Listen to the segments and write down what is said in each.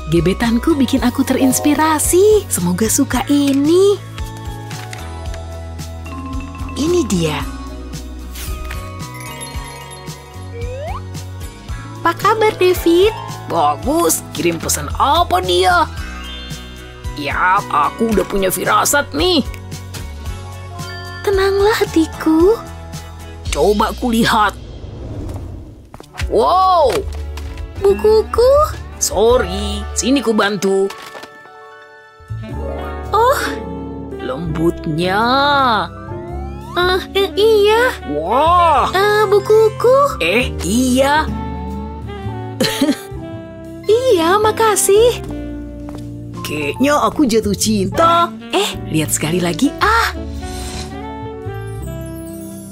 Gebetanku bikin aku terinspirasi. Semoga suka ini. Ini dia. Apa kabar, David? Bagus, kirim pesan apa dia? Ya, aku udah punya firasat nih. Tenanglah hatiku. Coba kulihat. Wow, bukuku. Sorry, sini ku bantu. Oh, lembutnya. Iya. Wah. Bukuku. Iya. Iya, makasih. Kayaknya aku jatuh cinta. Lihat sekali lagi.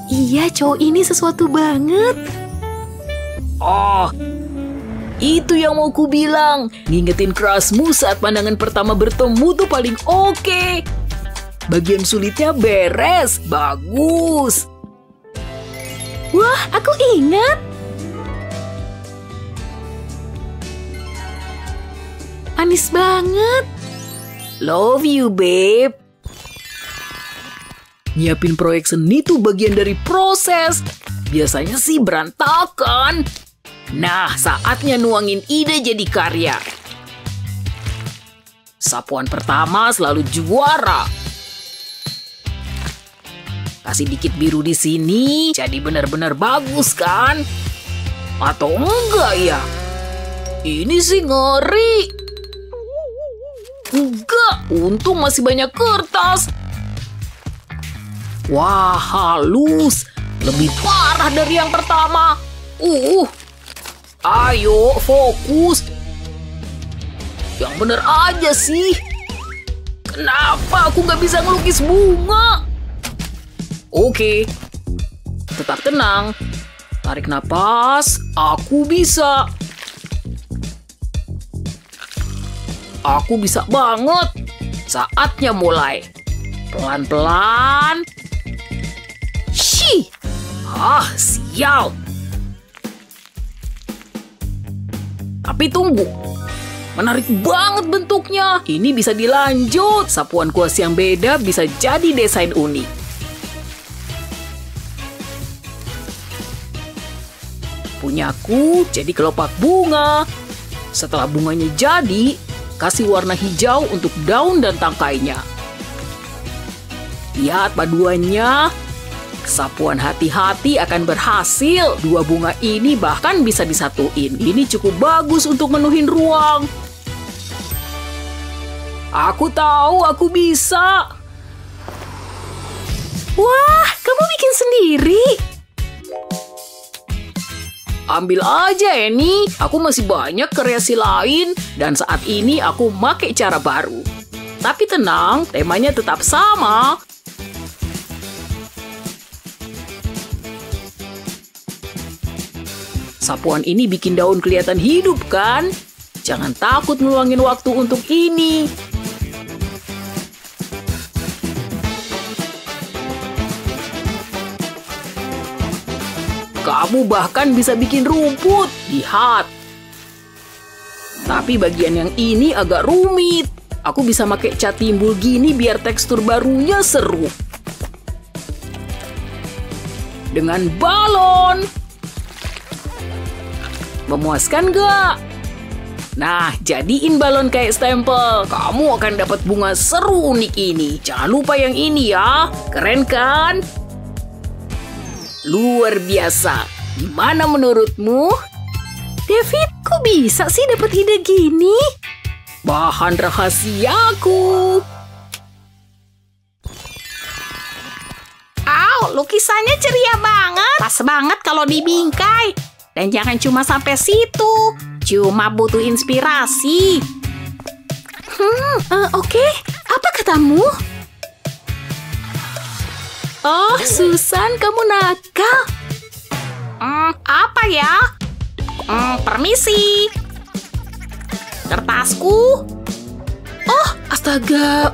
Iya, cowok ini sesuatu banget. Oh, itu yang mau ku bilang. Ngingetin crushmu saat pandangan pertama bertemu tuh paling oke. Bagian sulitnya beres. Bagus. Wah, aku ingat. Manis banget. Love you, babe. Nyiapin proyek seni tuh bagian dari proses. Biasanya sih berantakan. Nah, saatnya nuangin ide jadi karya. Sapuan pertama selalu juara. Kasih dikit biru di sini, jadi benar-benar bagus kan? Atau enggak ya? Ini sih ngeri. Enggak, untung masih banyak kertas. Wah, halus. Lebih parah dari yang pertama. Ayo, fokus. Yang bener aja sih. Kenapa aku nggak bisa ngelukis bunga? Oke. Tetap tenang. Tarik napas. Aku bisa. Aku bisa banget. Saatnya mulai. Pelan-pelan. Sial. Tapi tunggu. Menarik banget bentuknya. Ini bisa dilanjut. Sapuan kuas yang beda bisa jadi desain unik. Punyaku jadi kelopak bunga. Setelah bunganya jadi, kasih warna hijau untuk daun dan tangkainya. Lihat paduannya. Sapuan hati-hati akan berhasil. Dua bunga ini bahkan bisa disatuin. Ini cukup bagus untuk menuhin ruang. Aku tahu aku bisa. Wah, kamu bikin sendiri. Ambil aja, Eni. Aku masih banyak kreasi lain. Dan saat ini aku pakai cara baru. Tapi tenang, temanya tetap sama. Sapuan ini bikin daun kelihatan hidup kan? Jangan takut ngeluangin waktu untuk ini. Kamu bahkan bisa bikin rumput. Lihat. Tapi bagian yang ini agak rumit. Aku bisa pakai cat timbul gini biar tekstur barunya seru. Dengan balon. Memuaskan gak? Nah, jadiin balon kayak stempel. Kamu akan dapat bunga seru unik ini. Jangan lupa yang ini ya. Keren kan? Luar biasa. Gimana menurutmu? David, kok bisa sih dapat ide gini? Bahan rahasiaku. Lukisannya ceria banget. Pas banget kalau dibingkai. Dan jangan cuma sampai situ. Cuma butuh inspirasi. Oke. Apa katamu? Oh, Susan, kamu nakal. Apa ya? Permisi. Kertasku. Oh, astaga.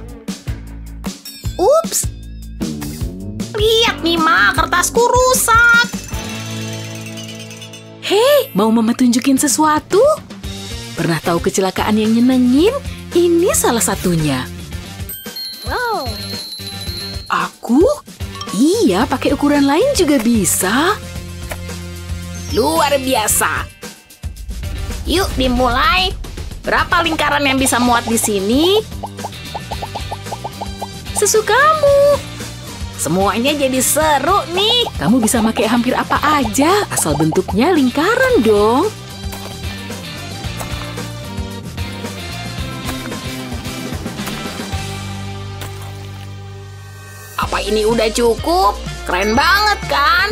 Ups. Lihat nih, Ma, kertasku rusak. Hei, mau Mama tunjukin sesuatu? Pernah tahu kecelakaan yang nyenengin? Ini salah satunya. Wow. Aku? Iya, pakai ukuran lain juga bisa. Luar biasa. Yuk dimulai. Berapa lingkaran yang bisa muat di sini? Sesukamu. Semuanya jadi seru nih. Kamu bisa pakai hampir apa aja, asal bentuknya lingkaran dong. Apa ini udah cukup? Keren banget kan?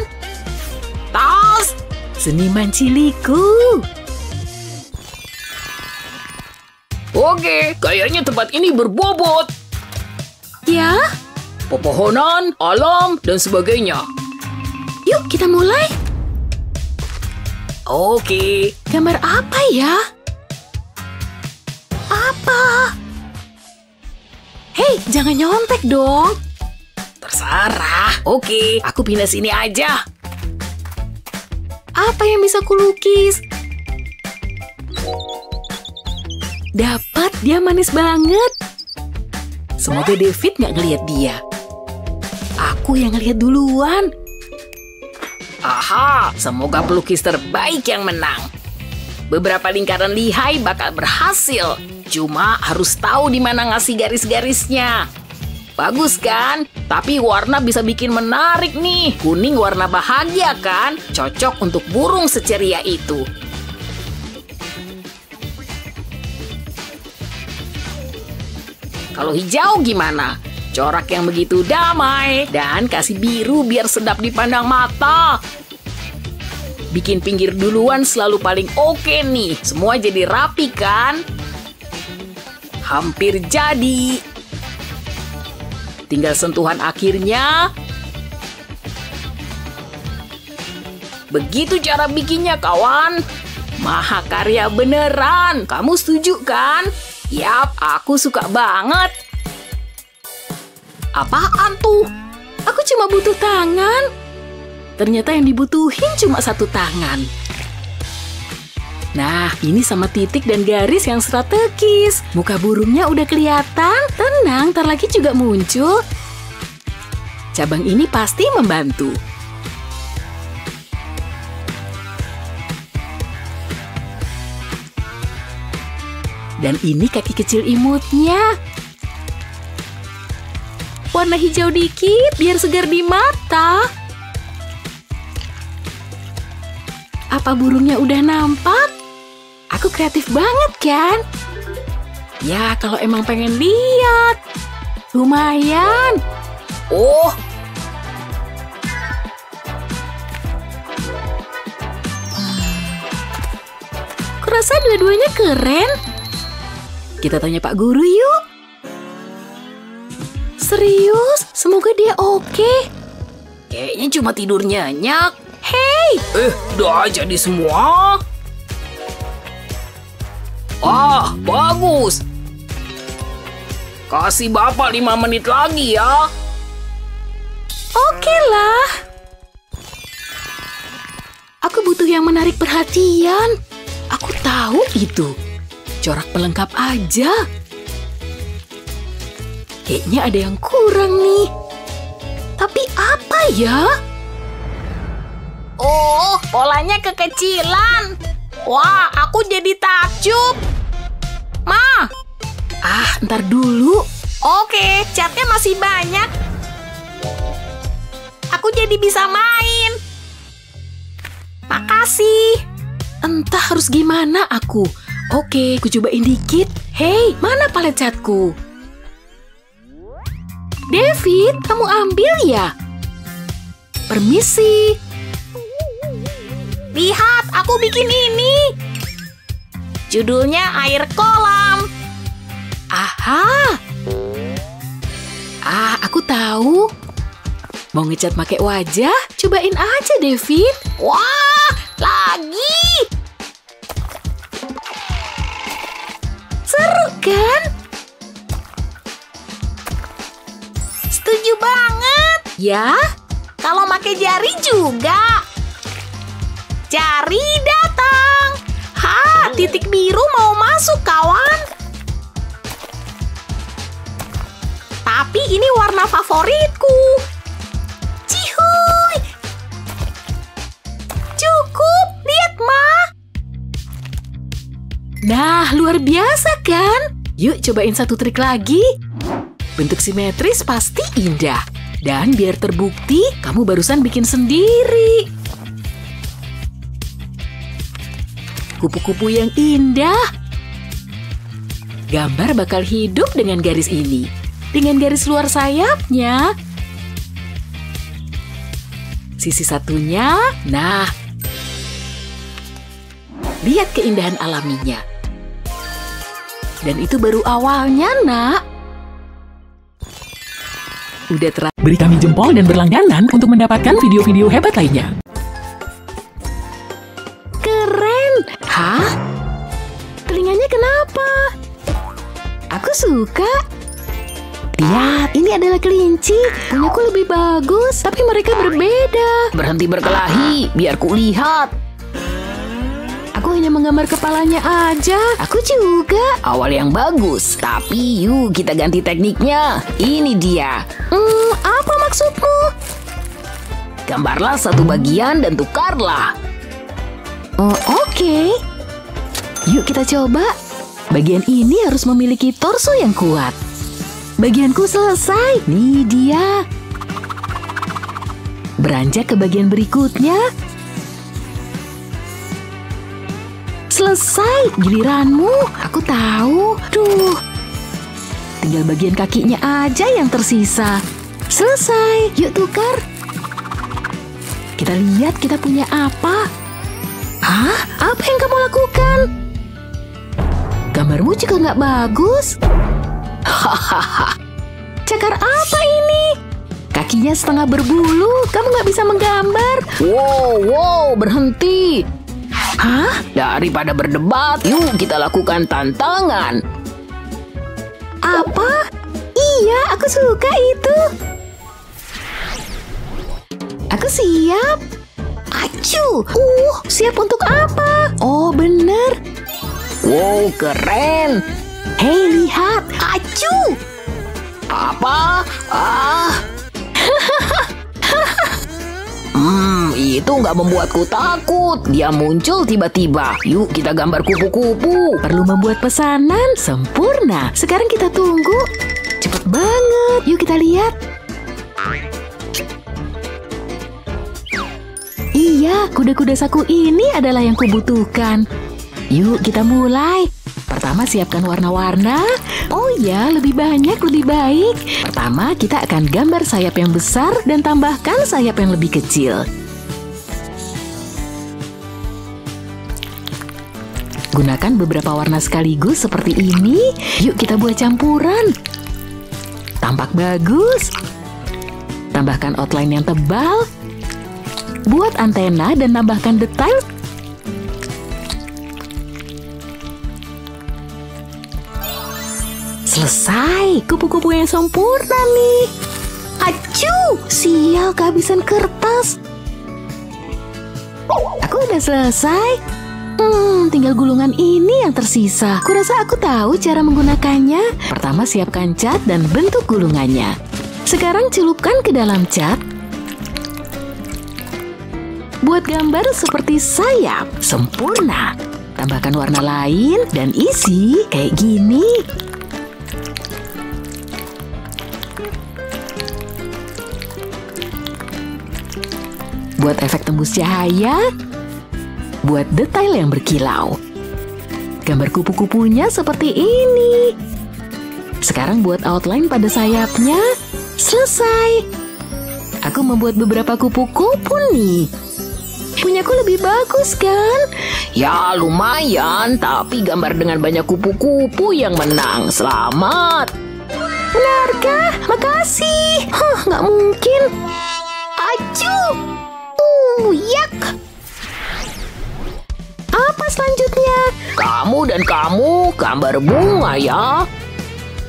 Tos! Seniman ciliku. Oke, kayaknya tempat ini berbobot. Ya, Pepohonan, alam, dan sebagainya. yuk kita mulai. Oke, Gambar apa ya? Apa? Hei, jangan nyontek dong. terserah. Oke, aku pindah sini aja. Apa yang bisa kulukis? Dapat, dia manis banget. Semoga David nggak ngelihat dia. Aku yang ngelihat duluan. Aha, semoga pelukis terbaik yang menang. Beberapa lingkaran lihai bakal berhasil. Cuma harus tahu di mana ngasih garis-garisnya. Bagus kan? Tapi warna bisa bikin menarik nih. Kuning warna bahagia kan? Cocok untuk burung seceria itu. Kalau hijau gimana? Corak yang begitu damai. Dan kasih biru biar sedap dipandang mata. Bikin pinggir duluan selalu paling oke nih. Semua jadi rapi kan? Hampir jadi. Tinggal sentuhan akhirnya. Begitu cara bikinnya, kawan. Mahakarya beneran. Kamu setuju kan? Yap, aku suka banget. Apaan tuh? Aku cuma butuh tangan. Ternyata yang dibutuhin cuma satu tangan. Nah, ini sama titik dan garis yang strategis. Muka burungnya udah kelihatan. Tenang, ntar lagi juga muncul. Cabang ini pasti membantu. Dan ini kaki kecil imutnya. Warna hijau dikit biar segar di mata. Apa burungnya udah nampak? Aku kreatif banget kan? Ya, kalau emang pengen lihat. Lumayan. Oh, Kurasa dua-duanya keren. Kita tanya Pak Guru yuk. Serius? Semoga dia oke. kayaknya cuma tidur nyenyak. Hei, Udah jadi semua. Ah, bagus. Kasih Bapak 5 menit lagi ya. oke lah. Aku butuh yang menarik perhatian. Aku tahu itu. Corak pelengkap aja. Kayaknya ada yang kurang nih. Tapi apa ya? Oh, polanya kekecilan. Wah, aku jadi takjub. Ma, Ntar dulu. oke, catnya masih banyak. Aku jadi bisa main. Makasih. Entah harus gimana aku. Oke, ku cobain dikit. Hei, mana palet catku? David, kamu ambil ya? Permisi. Lihat, aku bikin ini. Judulnya air kolam. Aha. Aku tahu. Mau ngecat pakai wajah? Cobain aja, David. Wah, lagi. Seru kan? Setuju banget. Ya, Kalau pakai jari juga. Jari datang. titik biru mau masuk, kawan. Tapi ini warna favoritku. Cihuy. Cukup, lihat, Ma. Nah, luar biasa kan? Yuk cobain satu trik lagi. Bentuk simetris pasti indah. Dan biar terbukti, kamu barusan bikin sendiri. Kupu-kupu yang indah. Gambar bakal hidup dengan garis ini. Dengan garis luar sayapnya. Sisi satunya, nah. Lihat keindahan alaminya. Dan itu baru awalnya, Nak. Udah Beri kami jempol dan berlangganan untuk mendapatkan video-video hebat lainnya. keren. Hah? Telinganya kenapa? Aku suka. Lihat, ini adalah kelinci. Punyaku lebih bagus, tapi mereka berbeda. Berhenti berkelahi, biar kulihat. Aku hanya menggambar kepalanya aja. Aku juga. Awal yang bagus, tapi yuk kita ganti tekniknya. Ini dia. Apa maksudmu? Gambarlah satu bagian dan tukarlah. Oh, oke. Yuk kita coba. Bagian ini harus memiliki torso yang kuat. Bagianku selesai. Nih dia. Beranjak ke bagian berikutnya. Selesai, giliranmu. Aku tahu. Duh. Tinggal bagian kakinya aja yang tersisa. Selesai, yuk tukar. Kita lihat kita punya apa. Hah? Apa yang kamu lakukan? Gambarmu juga nggak bagus. Hahaha. Cakar apa ini? Kakinya setengah berbulu. Kamu nggak bisa menggambar. Wow, berhenti. Hah? Daripada berdebat, yuk kita lakukan tantangan. Apa? Iya, aku suka itu. Aku siap. Acu. Siap untuk apa? Oh, bener. Wow, keren. Hei, lihat. Acu. Apa? Itu nggak membuatku takut. Dia muncul tiba-tiba. Yuk kita gambar kupu-kupu. Perlu membuat pesanan sempurna. Sekarang kita tunggu. Cepet banget. Yuk kita lihat. Iya, kuda-kuda saku ini adalah yang kubutuhkan. Yuk kita mulai. Pertama siapkan warna-warna. Oh ya, lebih banyak lebih baik. Pertama kita akan gambar sayap yang besar dan tambahkan sayap yang lebih kecil. Gunakan beberapa warna sekaligus seperti ini. Yuk kita buat campuran. Tampak bagus. Tambahkan outline yang tebal. Buat antena dan tambahkan detail. Selesai, kupu-kupu yang sempurna nih. Acu, sial kehabisan kertas. Aku udah selesai. Tinggal gulungan ini yang tersisa. Kurasa aku tahu cara menggunakannya. Pertama siapkan cat dan bentuk gulungannya. Sekarang celupkan ke dalam cat. Buat gambar seperti sayap. Sempurna. Tambahkan warna lain dan isi kayak gini. Buat efek tembus cahaya. Buat detail yang berkilau. Gambar kupu-kupunya seperti ini. Sekarang buat outline pada sayapnya. Selesai. Aku membuat beberapa kupu-kupu nih. Punyaku lebih bagus kan? Ya lumayan, tapi gambar dengan banyak kupu-kupu yang menang. Selamat. Benarkah? Makasih. Nggak mungkin. Acu. Yak. Apa selanjutnya? Kamu dan kamu gambar bunga ya.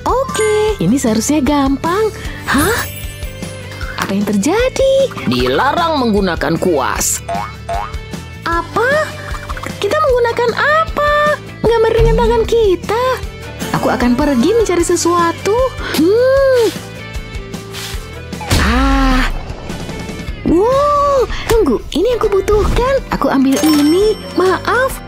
Oke, ini seharusnya gampang. Hah? Apa yang terjadi? Dilarang menggunakan kuas. Apa? Kita menggunakan apa? menggambar dengan tangan kita. Aku akan pergi mencari sesuatu. Wow, tunggu, ini yang kubutuhkan. Aku ambil ini, maaf.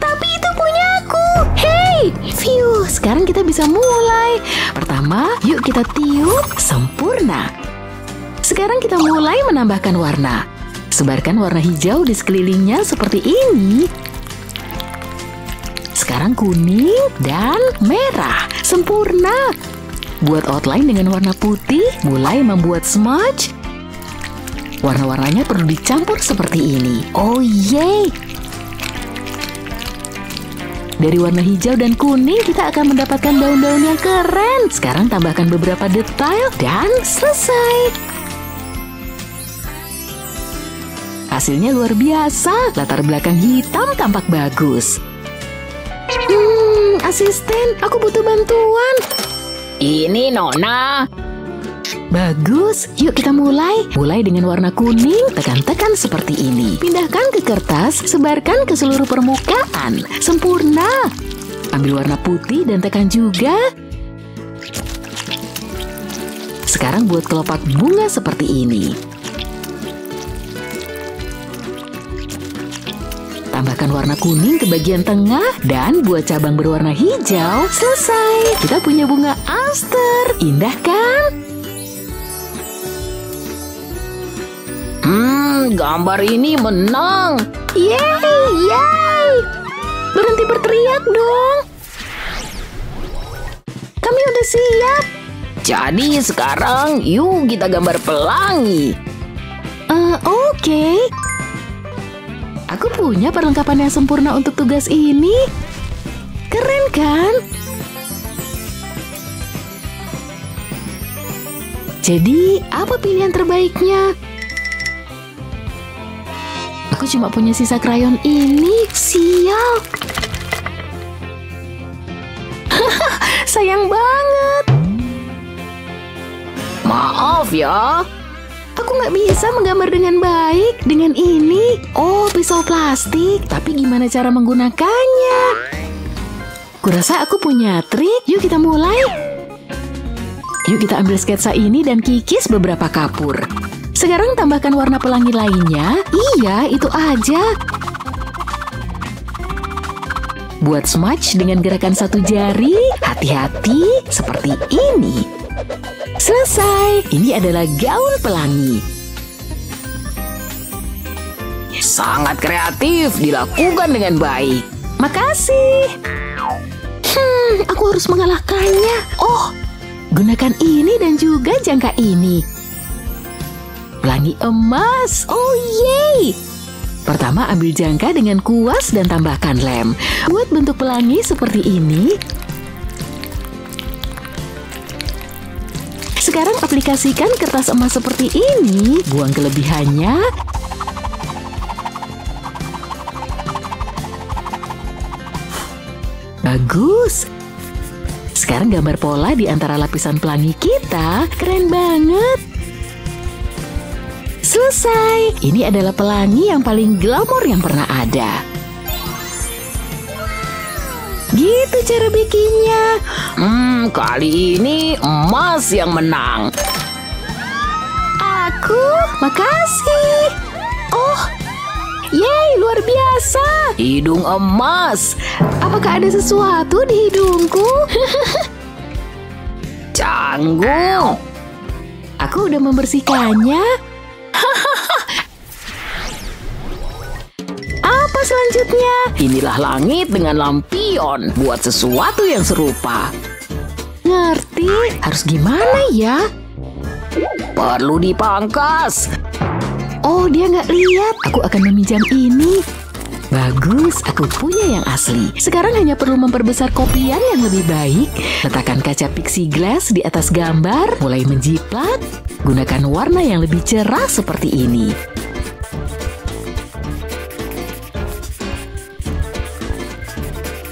Tapi itu punyaku. Hey, phew, sekarang kita bisa mulai. Pertama, yuk kita tiup, sempurna. Sekarang kita mulai menambahkan warna. Sebarkan warna hijau di sekelilingnya seperti ini. Sekarang kuning dan merah, sempurna. Buat outline dengan warna putih, mulai membuat smudge. Warna-warnanya perlu dicampur seperti ini. Oh yeay! Dari warna hijau dan kuning, kita akan mendapatkan daun-daun yang keren. Sekarang tambahkan beberapa detail dan selesai. Hasilnya luar biasa. Latar belakang hitam tampak bagus. Asisten, aku butuh bantuan. Ini Nona. Bagus, yuk kita mulai. Mulai dengan warna kuning, tekan-tekan seperti ini. Pindahkan ke kertas, sebarkan ke seluruh permukaan. Sempurna. Ambil warna putih dan tekan juga. Sekarang buat kelopak bunga seperti ini. Tambahkan warna kuning ke bagian tengah dan buat cabang berwarna hijau. Selesai. Kita punya bunga aster. Indah kan? Gambar ini menang. Yeay! Berhenti berteriak dong. Kami udah siap. Jadi sekarang yuk kita gambar pelangi. Oke. Aku punya perlengkapan yang sempurna untuk tugas ini. Keren kan? Jadi, apa pilihan terbaiknya? Aku cuma punya sisa krayon ini. Sial. Sayang banget. Maaf ya. Aku nggak bisa menggambar dengan baik dengan ini. Oh, pisau plastik. Tapi gimana cara menggunakannya? Kurasa aku punya trik. Yuk kita mulai. Yuk kita ambil sketsa ini dan kikis beberapa kapur. Sekarang tambahkan warna pelangi lainnya. Iya, itu aja. Buat smudge dengan gerakan satu jari. Hati-hati, seperti ini. Selesai. Ini adalah gaun pelangi. Sangat kreatif, dilakukan dengan baik. Makasih. Aku harus mengalahkannya. Oh, gunakan ini dan juga jangka ini. Pelangi emas. Oh, yeay. Pertama, ambil jangka dengan kuas dan tambahkan lem. Buat bentuk pelangi seperti ini. Sekarang aplikasikan kertas emas seperti ini. Buang kelebihannya. Bagus. Sekarang gambar pola di antara lapisan pelangi kita. Keren banget. Selesai. Ini adalah pelangi yang paling glamor yang pernah ada. Gitu cara bikinnya. Kali ini emas yang menang. Aku? Makasih. Oh, yeay, luar biasa. Hidung emas. Apakah ada sesuatu di hidungku? Canggung. Aku udah membersihkannya. Apa selanjutnya? Inilah langit dengan lampion. Buat sesuatu yang serupa. Ngerti? Harus gimana ya? Perlu dipangkas. Oh, dia nggak lihat. Aku akan meminjam ini. Bagus, aku punya yang asli. Sekarang hanya perlu memperbesar kopian yang lebih baik. Letakkan kaca pixie glass di atas gambar, mulai menjiplak. Gunakan warna yang lebih cerah seperti ini.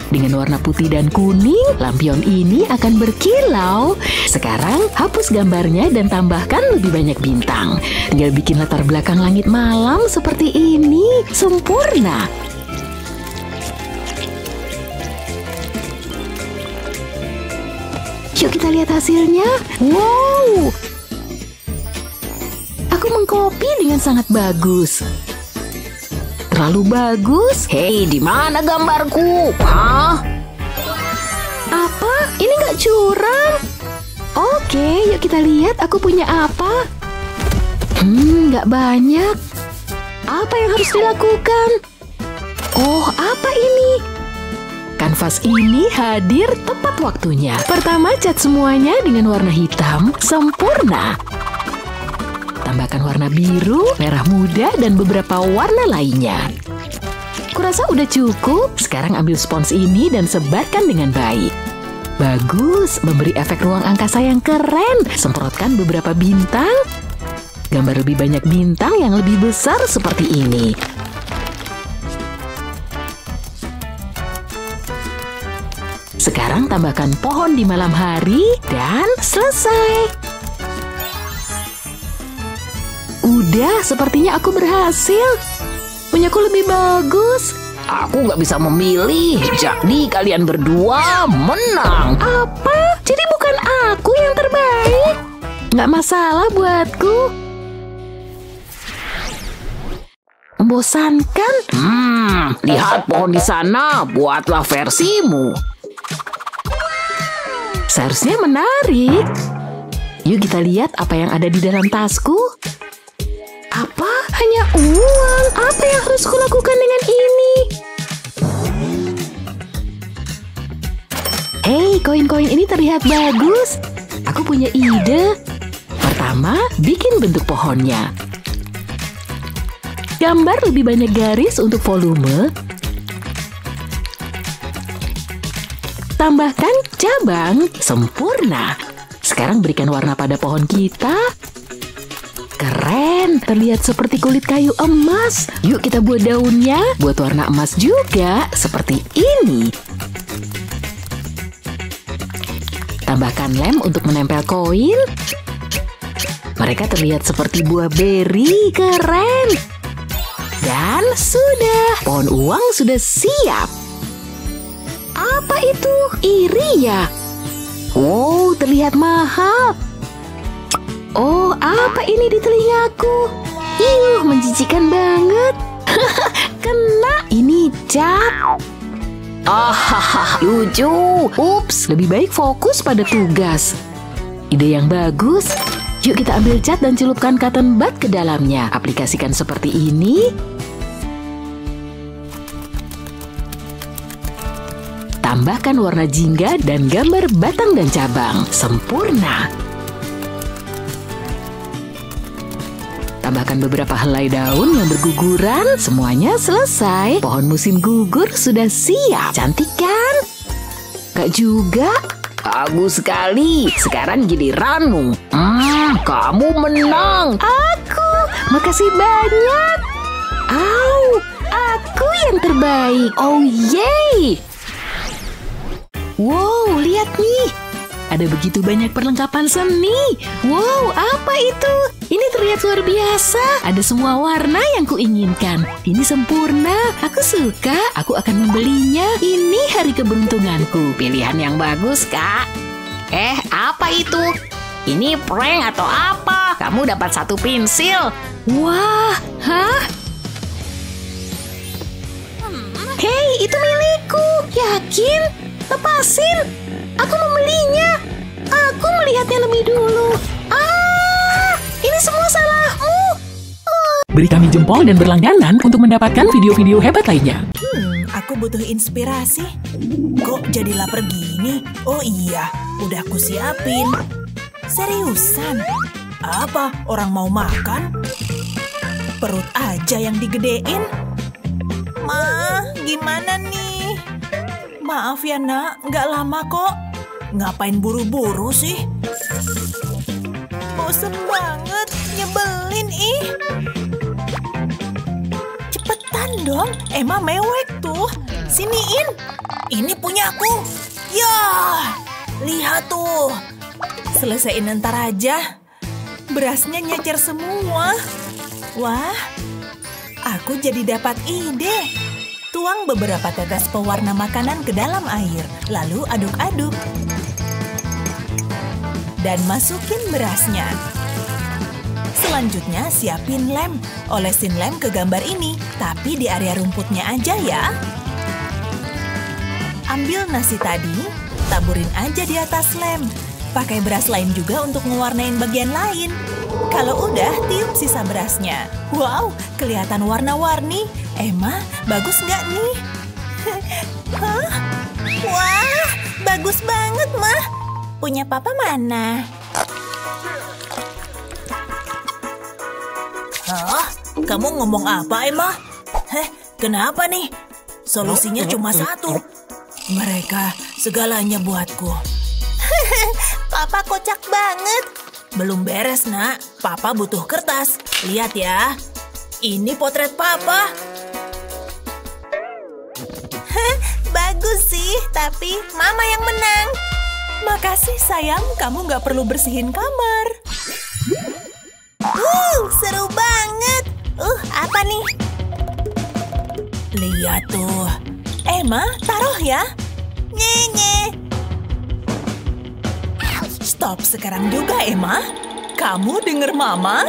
Dengan warna putih dan kuning, lampion ini akan berkilau. Sekarang, hapus gambarnya dan tambahkan lebih banyak bintang. Tinggal bikin latar belakang langit malam seperti ini. Sempurna! Yuk kita lihat hasilnya. Wow! Aku mengkopi dengan sangat bagus. Terlalu bagus. Hei, di mana gambarku? Hah? Apa? Ini nggak curang? Oke, yuk kita lihat aku punya apa. Nggak banyak. Apa yang harus dilakukan? Oh, apa ini? Kanvas ini hadir tepat waktunya. Pertama, cat semuanya dengan warna hitam. Sempurna. Tambahkan warna biru, merah muda, dan beberapa warna lainnya. Kurasa udah cukup. Sekarang ambil spons ini dan sebarkan dengan baik. Bagus, memberi efek ruang angkasa yang keren. Semprotkan beberapa bintang. Gambar lebih banyak bintang yang lebih besar seperti ini. Sekarang tambahkan pohon di malam hari dan selesai. Udah, sepertinya aku berhasil. Punyaku lebih bagus. Aku nggak bisa memilih, jadi kalian berdua menang. Apa? Jadi bukan aku yang terbaik? Nggak masalah buatku. Membosankan? Lihat pohon di sana, buatlah versimu. Seharusnya menarik. Yuk kita lihat apa yang ada di dalam tasku. Apa? Hanya uang. Apa yang harus kulakukan dengan ini? Hei, koin-koin ini terlihat bagus. Aku punya ide. Pertama, bikin bentuk pohonnya. Gambar lebih banyak garis untuk volume. Tambahkan cabang. Sempurna. Sekarang berikan warna pada pohon kita. Keren, terlihat seperti kulit kayu emas. Yuk kita buat daunnya, buat warna emas juga, seperti ini. Tambahkan lem untuk menempel koin. Mereka terlihat seperti buah beri, keren. Dan sudah, pohon uang sudah siap. Apa itu? Iri ya? Oh, terlihat mahal. Oh, apa ini di telingaku? Menjijikan banget. Kena, ini cat. Lucu. Ups, lebih baik fokus pada tugas. Ide yang bagus. Yuk kita ambil cat dan celupkan cotton bud ke dalamnya. Aplikasikan seperti ini. Tambahkan warna jingga dan gambar batang dan cabang. Sempurna. Tambahkan beberapa helai daun yang berguguran. Semuanya selesai. Pohon musim gugur sudah siap. Cantik kan? Kak juga. Bagus sekali. Sekarang giliranmu. Kamu menang. Aku. Makasih banyak. Au, aku yang terbaik. Oh yeay. Wow, lihat nih. Ada begitu banyak perlengkapan seni. Wow, apa itu? Ini terlihat luar biasa. Ada semua warna yang kuinginkan. Ini sempurna. Aku suka. Aku akan membelinya. Ini hari keberuntunganku. Pilihan yang bagus, Kak. Apa itu? Ini prank atau apa? Kamu dapat 1 pensil. Wah, hah? Hei, itu milikku. Yakin? Lepasin. Aku membelinya. Aku melihatnya lebih dulu. Ini semua salahmu. Beri kami jempol dan berlangganan untuk mendapatkan video-video hebat lainnya. Aku butuh inspirasi. Kok jadi lapar gini? Oh iya, udah aku siapin. Seriusan? Apa, orang mau makan? Perut aja yang digedein? Ma, gimana nih? Maaf ya nak, nggak lama kok. Ngapain buru-buru sih? Bosen banget, nyebelin ih. Cepetan dong, Emma mewek tuh. siniin. Ini punyaku. Ya, lihat tuh. Selesaiin ntar aja. Berasnya nyecer semua. Wah, aku jadi dapat ide. Tuang beberapa tetes pewarna makanan ke dalam air, lalu aduk-aduk. Dan masukin berasnya. Selanjutnya siapin lem. Olesin lem ke gambar ini, tapi di area rumputnya aja ya. Ambil nasi tadi, taburin aja di atas lem. Pakai beras lain juga untuk ngewarnain bagian lain. Kalau udah, tiup sisa berasnya. Wow, kelihatan warna-warni. Emma, bagus nggak nih? Hah? Wah, bagus banget, Mah. Punya Papa mana? Hah? Kamu ngomong apa, Emma? Kenapa nih? Solusinya cuma satu. Mereka segalanya buatku. Papa kocak banget. Belum beres, Nak. Papa butuh kertas. Lihat ya. Ini potret Papa. Bagus sih, tapi Mama yang menang. Makasih, sayang. Kamu nggak perlu bersihin kamar. Seru banget. Apa nih? Lihat tuh. Emma, taruh ya. Nye. Stop sekarang juga, Emma. Kamu denger Mama?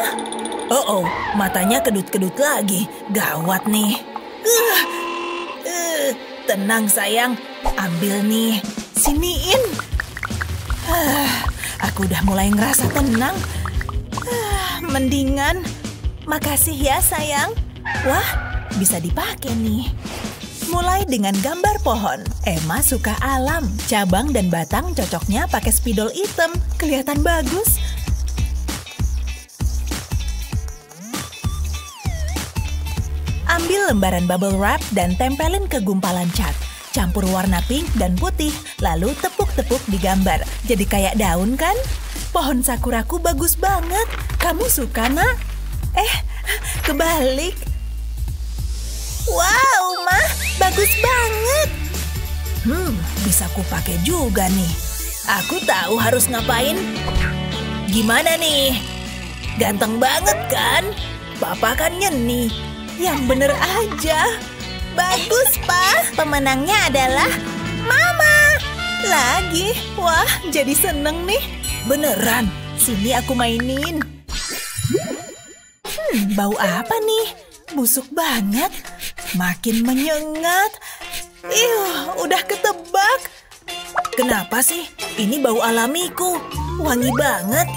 Oh, matanya kedut-kedut lagi. Gawat nih. Tenang, sayang. Ambil nih. Siniin. Aku udah mulai ngerasa tenang. Mendingan. Makasih ya, sayang. Wah, bisa dipakai nih. Mulai dengan gambar pohon. Emma suka alam. Cabang dan batang cocoknya pakai spidol hitam. Kelihatan bagus. Ambil lembaran bubble wrap dan tempelin ke gumpalan cat. Campur warna pink dan putih, lalu tepuk-tepuk di gambar. Jadi kayak daun kan? Pohon sakuraku bagus banget. Kamu suka, Nak? Kebalik. Wow, Mah, bagus banget. Bisa ku pakai juga nih. Aku tahu harus ngapain. Gimana nih? Ganteng banget kan? Papa kan nyeni. Yang bener aja. Bagus, Pa. Pemenangnya adalah Mama. Lagi. Wah, jadi seneng nih. Beneran. Sini aku mainin. Bau apa nih? Busuk banget. Makin menyengat. Udah ketebak. Kenapa sih? Ini bau alamiku. Wangi banget.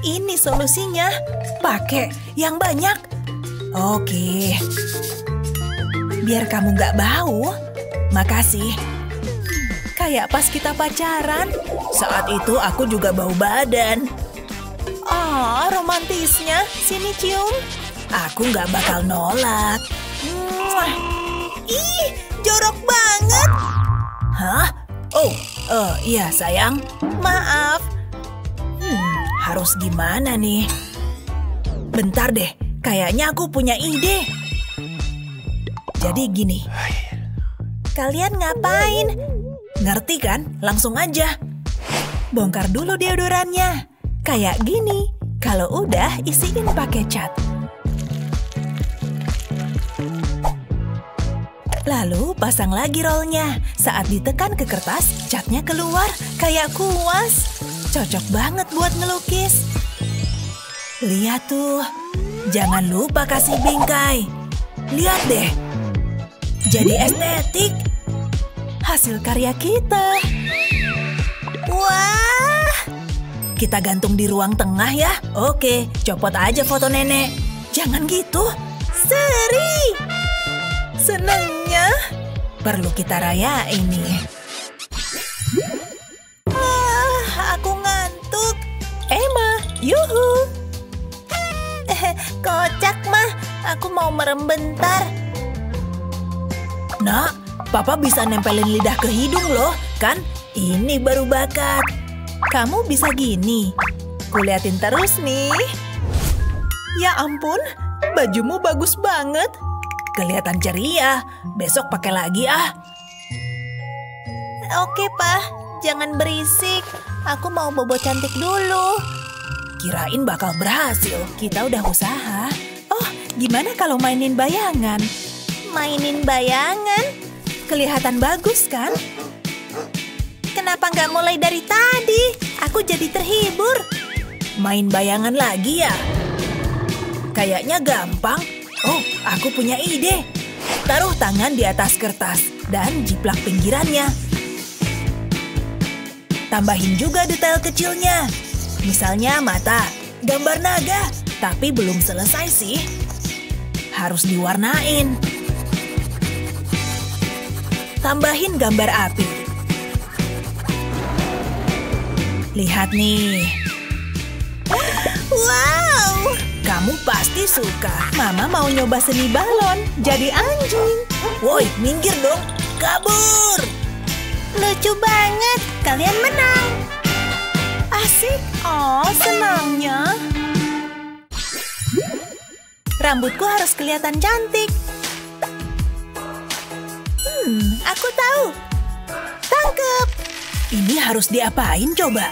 Ini solusinya. Pakai yang banyak. Oke. Biar kamu nggak bau. Makasih. Kayak pas kita pacaran. Saat itu aku juga bau badan. Romantisnya. Sini cium. Aku nggak bakal nolak. Jorok banget. Hah? Iya sayang. Maaf. Harus gimana nih? Bentar deh, kayaknya aku punya ide. Jadi gini. Kalian ngapain? Ngerti kan? Langsung aja. Bongkar dulu deodorannya. Kayak gini. Kalau udah, isiin pakai cat. Lalu pasang lagi rollnya. Saat ditekan ke kertas, catnya keluar kayak kuas. Cocok banget buat ngelukis. Lihat tuh. Jangan lupa kasih bingkai. Lihat deh. Jadi estetik. Hasil karya kita. Wah. Kita gantung di ruang tengah ya. Oke, copot aja foto nenek. Jangan gitu. Seri. Senangnya. Perlu kita rayain nih. Aku ngantuk. Emma, yuhu. Kocak, Mah. Aku mau merem bentar. Nak, Papa bisa nempelin lidah ke hidung loh. Kan ini baru bakat. Kamu bisa gini. Kuliatin terus nih. Ya ampun, bajumu bagus banget. kelihatan ceria. Besok pakai lagi ah. Oke, Pak. Jangan berisik. Aku mau bobo cantik dulu. Kirain bakal berhasil. Kita udah usaha. Oh, gimana kalau mainin bayangan? Mainin bayangan? Kelihatan bagus kan? Kenapa nggak mulai dari tadi? Aku jadi terhibur. Main bayangan lagi ya? Kayaknya gampang. Oh, aku punya ide. Taruh tangan di atas kertas dan jiplak pinggirannya. Tambahin juga detail kecilnya. Misalnya mata, gambar naga. Tapi belum selesai sih. Harus diwarnain. Tambahin gambar api. Lihat nih. Wow! Kamu pasti suka. Mama mau nyoba seni balon. Jadi anjing. Woi, minggir dong. Kabur. Lucu banget. Kalian menang. Asik. Oh, senangnya. Rambutku harus kelihatan cantik. Aku tahu. Tangkep. Ini harus diapain coba?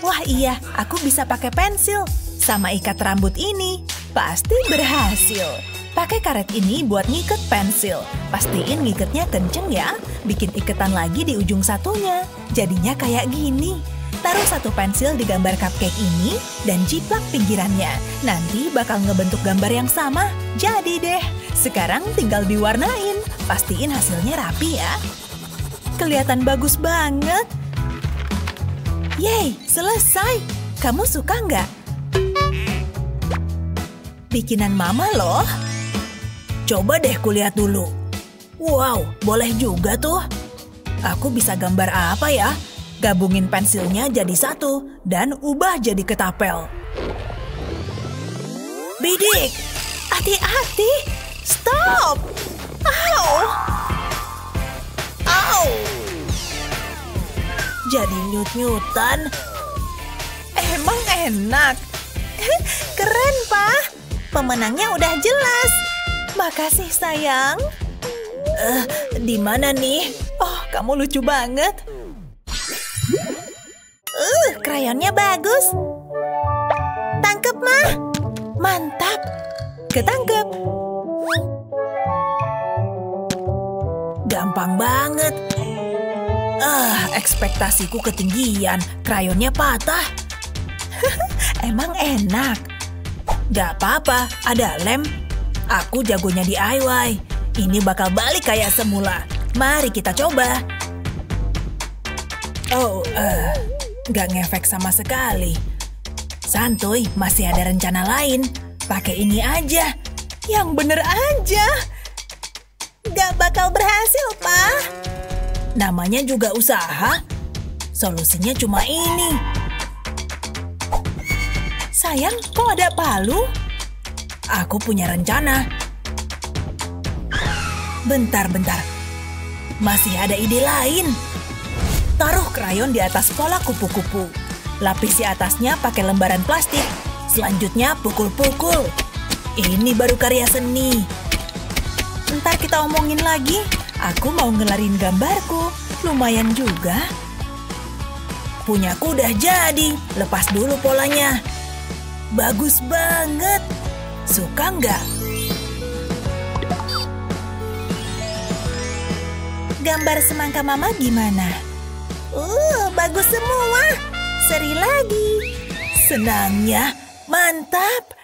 Wah iya, aku bisa pakai pensil. Sama ikat rambut ini. Pasti berhasil. Pakai karet ini buat ngiket pensil. Pastiin ngiketnya kenceng ya. Bikin iketan lagi di ujung satunya. Jadinya kayak gini. Taruh satu pensil di gambar cupcake ini dan jiplak pinggirannya. Nanti bakal ngebentuk gambar yang sama. Jadi deh. Sekarang tinggal diwarnain. Pastiin hasilnya rapi ya. Kelihatan bagus banget. Yeay, selesai. Kamu suka nggak? Bikinan Mama loh. Coba deh kulihat dulu. Wow, boleh juga tuh. Aku bisa gambar apa ya? Gabungin pensilnya jadi satu dan ubah jadi ketapel. Bidik! Hati-hati! Stop! Au! Au! Jadi nyut-nyutan. Emang enak. Keren, Pak. Pemenangnya udah jelas. Makasih, sayang. Di mana nih? Oh, kamu lucu banget. Krayonnya bagus. Tangkep, Mah. Mantap. Ketangkep. Gampang banget. Ekspektasiku ketinggian. Krayonnya patah. Emang enak. Gak apa-apa, ada lem. Aku jagonya DIY. Ini bakal balik kayak semula. Mari kita coba. Oh, gak ngefek sama sekali. Santuy, masih ada rencana lain. Pakai ini aja. Yang bener aja. Gak bakal berhasil, Pak. Namanya juga usaha. Solusinya cuma ini. Sayang, kok ada palu? Aku punya rencana. Bentar. Masih ada ide lain. Taruh krayon di atas pola kupu-kupu. Lapisi atasnya pakai lembaran plastik. Selanjutnya pukul-pukul. Ini baru karya seni. Ntar kita omongin lagi. Aku mau ngelarin gambarku. Lumayan juga. Punyaku udah jadi. Lepas dulu polanya. Bagus banget. Suka nggak? Gambar semangka Mama gimana? Bagus semua. Seri lagi. Senangnya. Mantap.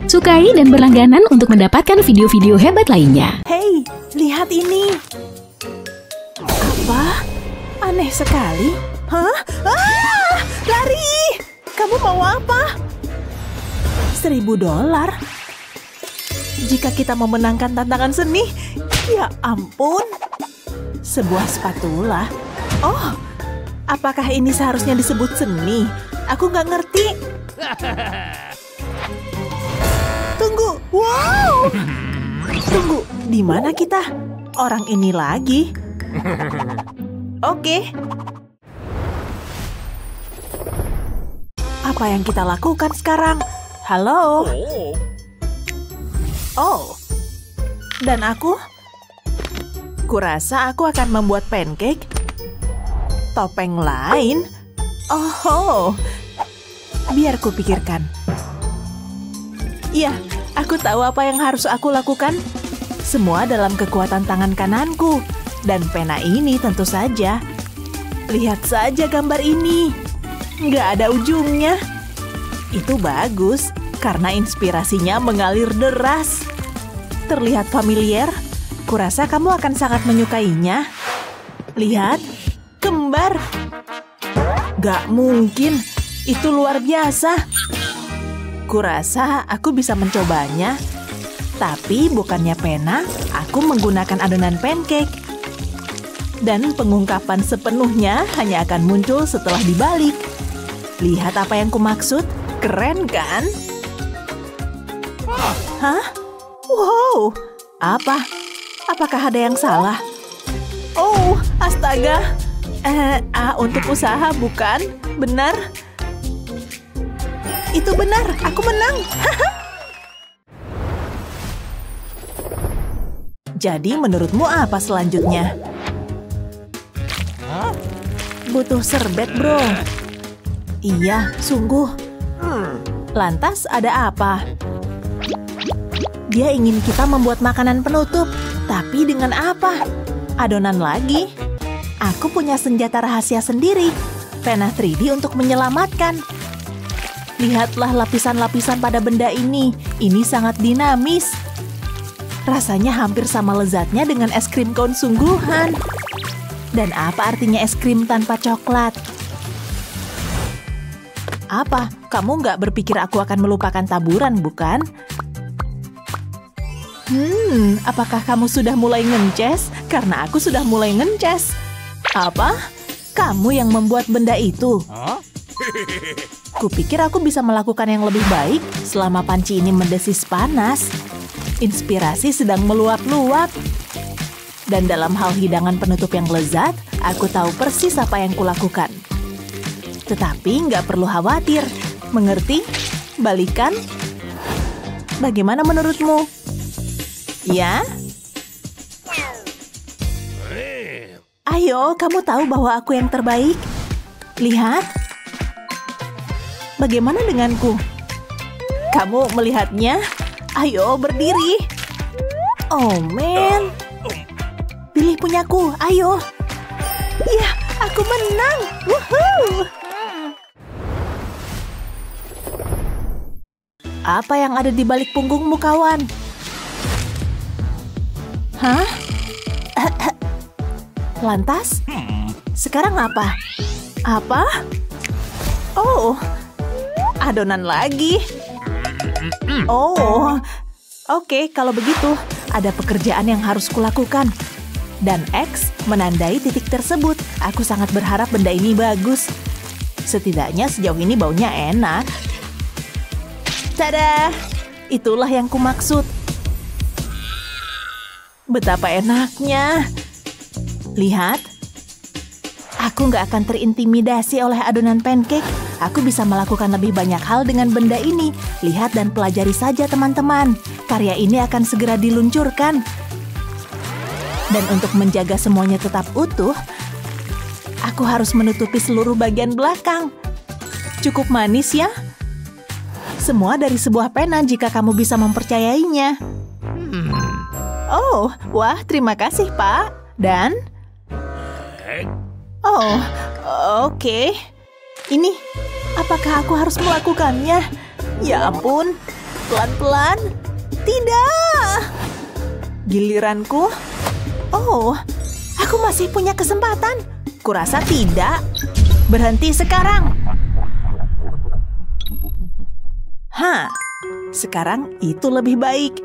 Sukai dan berlangganan untuk mendapatkan video-video hebat lainnya. Hei, lihat ini. Apa? Aneh sekali. Hah? Lari! Kamu mau apa? $1.000. Jika kita memenangkan tantangan seni, ya ampun. Sebuah spatula. Oh, apakah ini seharusnya disebut seni? Aku nggak ngerti. Tunggu, wow. Tunggu, di mana kita? Orang ini lagi. Oke. Apa yang kita lakukan sekarang? Halo? Oh, dan aku? Kurasa aku akan membuat pancake. Topeng lain? Oh, biar kupikirkan. Iya, aku tahu apa yang harus aku lakukan. Semua dalam kekuatan tangan kananku. Dan pena ini tentu saja. Lihat saja gambar ini. Nggak ada ujungnya. Itu bagus, karena inspirasinya mengalir deras. Terlihat familiar. Kurasa kamu akan sangat menyukainya. Lihat, kembar. Gak mungkin, itu luar biasa. Kurasa aku bisa mencobanya. Tapi bukannya pena, aku menggunakan adonan pancake. Dan pengungkapan sepenuhnya hanya akan muncul setelah dibalik. Lihat apa yang kumaksud? Keren kan? Hah? Wow! Apa? Apakah ada yang salah? Oh, astaga! Untuk usaha bukan? Benar? Itu benar, aku menang! Jadi menurutmu apa selanjutnya? Butuh serbet, bro. Iya, sungguh. Lantas ada apa? Dia ingin kita membuat makanan penutup. Tapi dengan apa? Adonan lagi? Aku punya senjata rahasia sendiri. Pena 3D untuk menyelamatkan. Lihatlah lapisan-lapisan pada benda ini. Ini sangat dinamis. Rasanya hampir sama lezatnya dengan es krim cone sungguhan. Dan apa artinya es krim tanpa coklat? Apa? Kamu nggak berpikir aku akan melupakan taburan, bukan? Apakah kamu sudah mulai ngences? Karena aku sudah mulai ngences. Apa? Kamu yang membuat benda itu? Kupikir aku bisa melakukan yang lebih baik selama panci ini mendesis panas. Inspirasi sedang meluap-luap. Dan dalam hal hidangan penutup yang lezat, aku tahu persis apa yang kulakukan. Tetapi nggak perlu khawatir. Mengerti? Balikan? Bagaimana menurutmu? Ya? Ayo, kamu tahu bahwa aku yang terbaik. Lihat. Bagaimana denganku? Kamu melihatnya? Ayo, berdiri. Oh, man. Pilih punyaku, ayo. Ya, aku menang. Woohoo! Apa yang ada di balik punggungmu, kawan? Hah? Lantas? Sekarang apa? Apa? Oh, adonan lagi. Oh, oke, kalau begitu, ada pekerjaan yang harus kulakukan. Dan X menandai titik tersebut. Aku sangat berharap benda ini bagus. Setidaknya sejauh ini baunya enak. Tada! Itulah yang kumaksud. Betapa enaknya. Lihat. Aku nggak akan terintimidasi oleh adonan pancake. Aku bisa melakukan lebih banyak hal dengan benda ini. Lihat dan pelajari saja, teman-teman. Karya ini akan segera diluncurkan. Dan untuk menjaga semuanya tetap utuh, aku harus menutupi seluruh bagian belakang. Cukup manis ya? Semua dari sebuah pena jika kamu bisa mempercayainya. Oh, wah, terima kasih, Pak. Dan? Oh, oke. Ini, apakah aku harus melakukannya? Ya ampun, pelan-pelan. Tidak! Giliranku? Oh, aku masih punya kesempatan. Kurasa tidak. Berhenti sekarang. Sekarang itu lebih baik.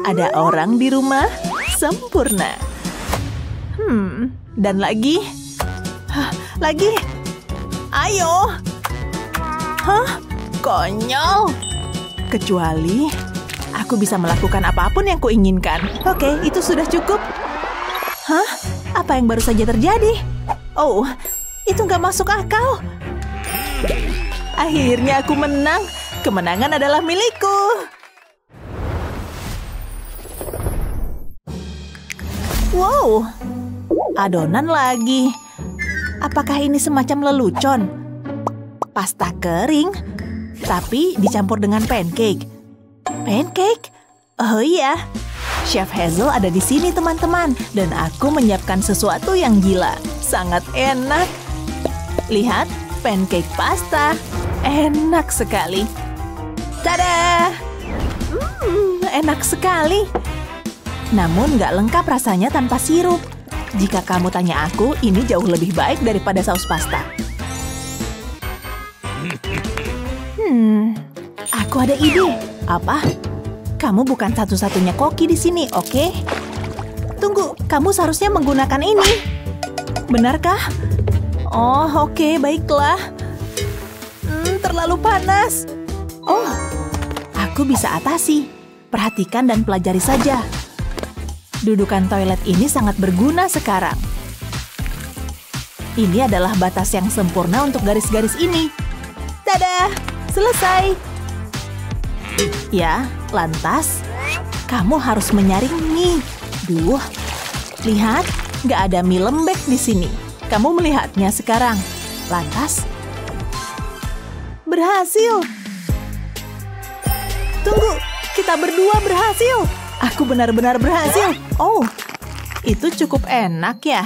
Ada orang di rumah, sempurna. Dan lagi. Lagi. Ayo. Konyol. Kecuali aku bisa melakukan apapun yang kuinginkan. Oke, itu sudah cukup. Apa yang baru saja terjadi? Oh, itu nggak masuk akal. Akhirnya aku menang. Kemenangan adalah milikku. Wow, adonan lagi. Apakah ini semacam lelucon? Pasta kering, tapi dicampur dengan pancake. Pancake? Oh iya, Chef Hazel ada di sini teman-teman, dan aku menyiapkan sesuatu yang gila. Sangat enak. Lihat, pancake pasta. Enak sekali. Tada! Enak sekali. Namun nggak lengkap rasanya tanpa sirup. Jika kamu tanya aku, ini jauh lebih baik daripada saus pasta. Aku ada ide. Apa? Kamu bukan satu-satunya koki di sini, oke? Tunggu, kamu seharusnya menggunakan ini. Benarkah? Oh, oke, baiklah. Terlalu panas. Oh, aku bisa atasi. Perhatikan dan pelajari saja. Dudukan toilet ini sangat berguna sekarang. Ini adalah batas yang sempurna untuk garis-garis ini. Tada! Selesai. Ya, lantas kamu harus menyaringi. Duh, lihat, nggak ada mie lembek di sini. Kamu melihatnya sekarang. Lantas, berhasil. Tunggu, kita berdua berhasil. Aku benar-benar berhasil. Oh, itu cukup enak ya.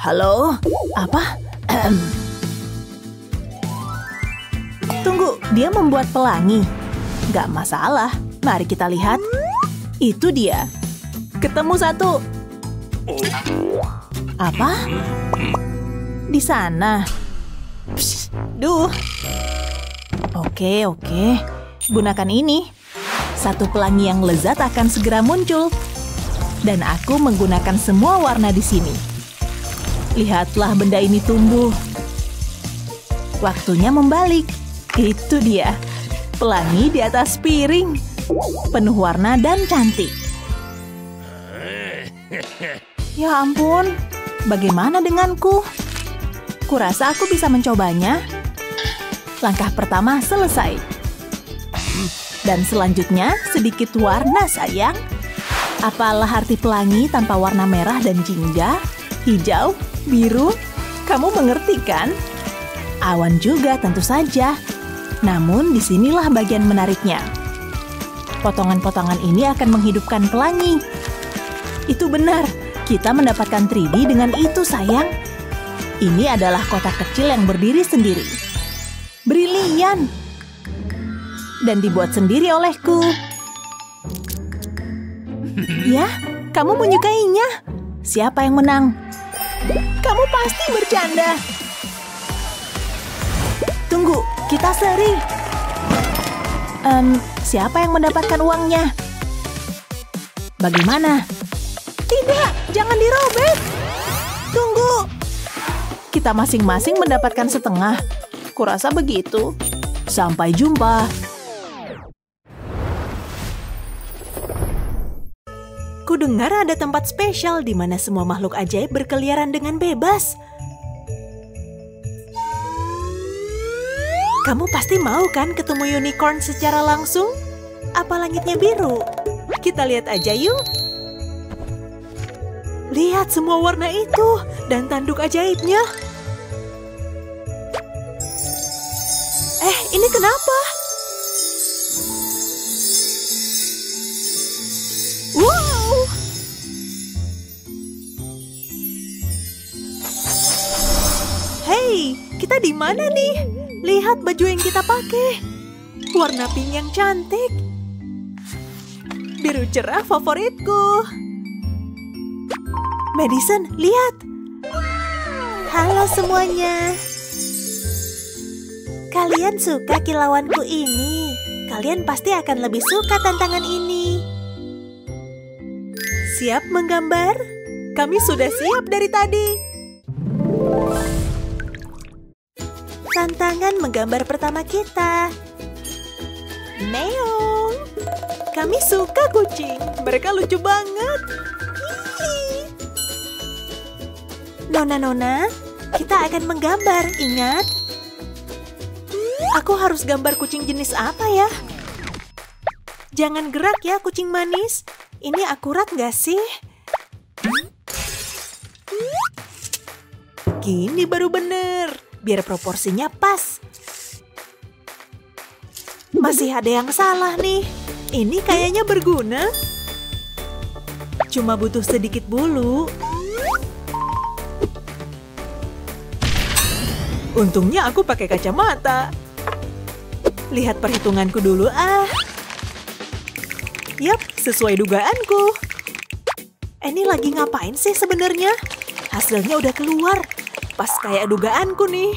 Halo, apa? Tunggu, dia membuat pelangi. Gak masalah, mari kita lihat. Itu dia. Ketemu satu. Apa? Di sana. Psst, duh. Oke. Gunakan ini. Satu pelangi yang lezat akan segera muncul. Dan aku menggunakan semua warna di sini. Lihatlah benda ini tumbuh. Waktunya membalik. Itu dia, pelangi di atas piring, penuh warna dan cantik. Ya ampun, bagaimana denganku? Kurasa aku bisa mencobanya. Langkah pertama selesai. Dan selanjutnya sedikit warna sayang. Apalah arti pelangi tanpa warna merah dan jingga, hijau, biru? Kamu mengerti kan? Awan juga tentu saja. Namun disinilah bagian menariknya. Potongan-potongan ini akan menghidupkan pelangi. Itu benar, kita mendapatkan 3D dengan itu sayang. Ini adalah kotak kecil yang berdiri sendiri. Brilian! Dan dibuat sendiri olehku. Ya, kamu menyukainya. Siapa yang menang? Kamu pasti bercanda. Tunggu, kita seri. Siapa yang mendapatkan uangnya? Bagaimana? Tidak, jangan dirobek. Tunggu. Kita masing-masing mendapatkan setengah. Kurasa begitu. Sampai jumpa. Kudengar ada tempat spesial di mana semua makhluk ajaib berkeliaran dengan bebas. Kamu pasti mau kan ketemu unicorn secara langsung? Apa langitnya biru? Kita lihat aja yuk. Lihat semua warna itu dan tanduk ajaibnya. Ini kenapa? Wow! Hey, kita di mana nih? Lihat baju yang kita pakai. Warna pink yang cantik. Biru cerah favoritku. Madison, lihat. Halo semuanya. Kalian suka kilauanku ini? Kalian pasti akan lebih suka tantangan ini. Siap menggambar? Kami sudah siap dari tadi. Tantangan menggambar pertama kita. Meong. Kami suka kucing. Mereka lucu banget. Hihi. Nona-nona, kita akan menggambar, ingat? Aku harus gambar kucing jenis apa ya? Jangan gerak ya, kucing manis. Ini akurat nggak sih? Gini baru bener, biar proporsinya pas. Masih ada yang salah nih. Ini kayaknya berguna. Cuma butuh sedikit bulu. Untungnya aku pakai kacamata. Lihat perhitunganku dulu ah. Yap, sesuai dugaanku. Ini lagi ngapain sih sebenarnya? Hasilnya udah keluar. Pas kayak dugaanku nih.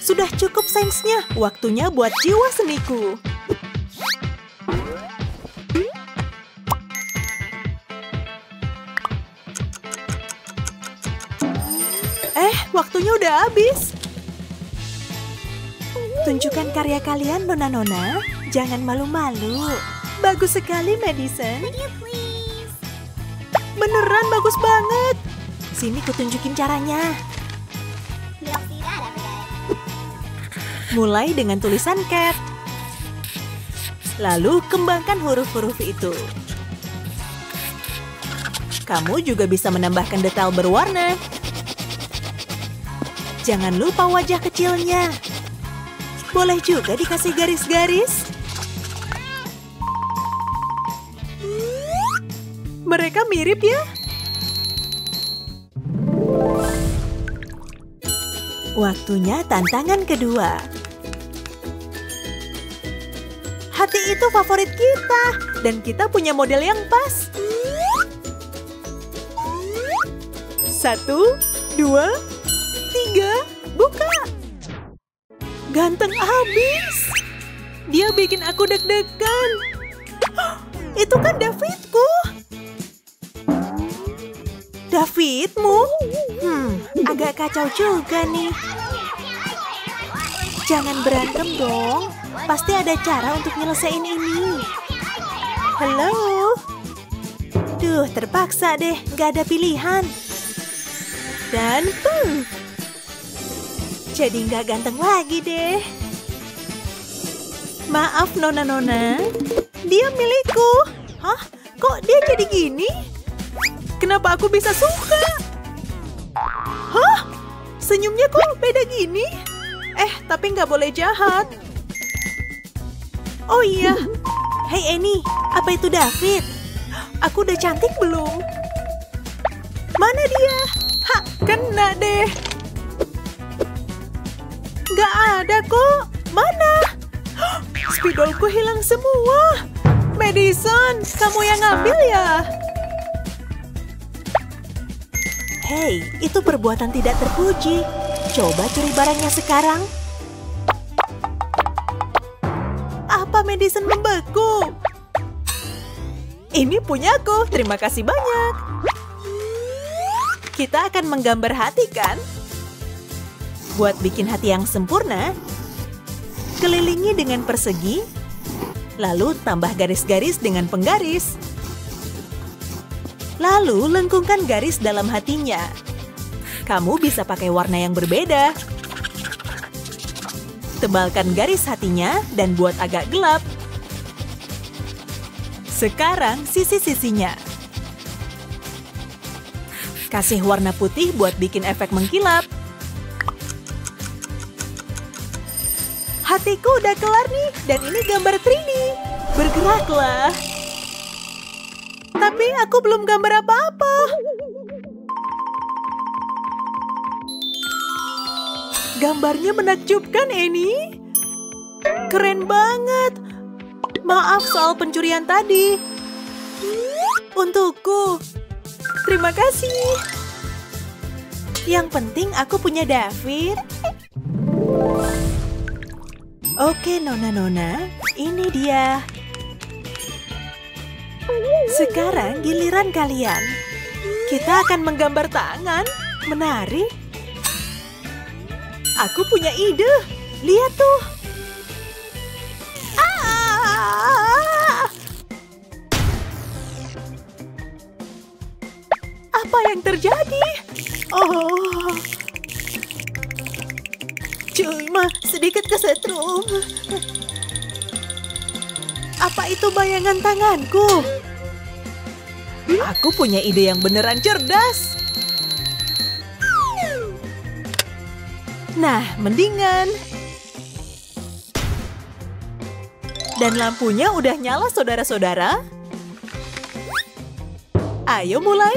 Sudah cukup sainsnya. Waktunya buat jiwa seniku. Waktunya udah habis. Tunjukkan karya kalian, nona-nona. Jangan malu-malu. Bagus sekali, Madison. Beneran bagus banget. Sini kutunjukin caranya. Mulai dengan tulisan cat. Lalu kembangkan huruf-huruf itu. Kamu juga bisa menambahkan detail berwarna. Jangan lupa wajah kecilnya. Boleh juga dikasih garis-garis. Mereka mirip ya? Waktunya tantangan kedua. Hati itu favorit kita. Dan kita punya model yang pas. 1, 2, 3, buka! Ganteng abis! Dia bikin aku deg-degan. Itu kan Davidku! Davidmu? Agak kacau juga nih. Jangan berantem dong. Pasti ada cara untuk nyelesain ini. Halo? Duh, terpaksa deh. Gak ada pilihan. Dan jadi nggak ganteng lagi deh. Maaf nona-nona, dia milikku. Hah? Kok dia jadi gini? Kenapa aku bisa suka? Hah? Senyumnya kok beda gini? Tapi nggak boleh jahat. Oh iya. Hey Annie, apa itu David? Aku udah cantik belum? Mana dia? Hah, kena deh. Gak ada kok. Mana? Spidolku hilang semua. Madison, kamu yang ngambil ya? Hei, itu perbuatan tidak terpuji. Coba curi barangnya sekarang. Apa Madison membeku? Ini punyaku, terima kasih banyak. Kita akan menggambar hati kan? Buat bikin hati yang sempurna, kelilingi dengan persegi, lalu tambah garis-garis dengan penggaris. Lalu lengkungkan garis dalam hatinya. Kamu bisa pakai warna yang berbeda. Tebalkan garis hatinya dan buat agak gelap. Sekarang sisi-sisinya. Kasih warna putih buat bikin efek mengkilap. Hatiku udah kelar nih, dan ini gambar 3D. Bergeraklah. Tapi aku belum gambar apa-apa. Gambarnya menakjubkan, Annie. Keren banget. Maaf soal pencurian tadi. Untukku. Terima kasih. Yang penting aku punya David. Oke, nona-nona, ini dia. Sekarang giliran kalian. Kita akan menggambar tangan. Menarik. Aku punya ide. Lihat tuh. Apa yang terjadi? Oh. Cuma sedikit kesetrum. Apa itu bayangan tanganku? Aku punya ide yang beneran cerdas. Nah, mendingan. Dan lampunya udah nyala, saudara-saudara. Ayo mulai.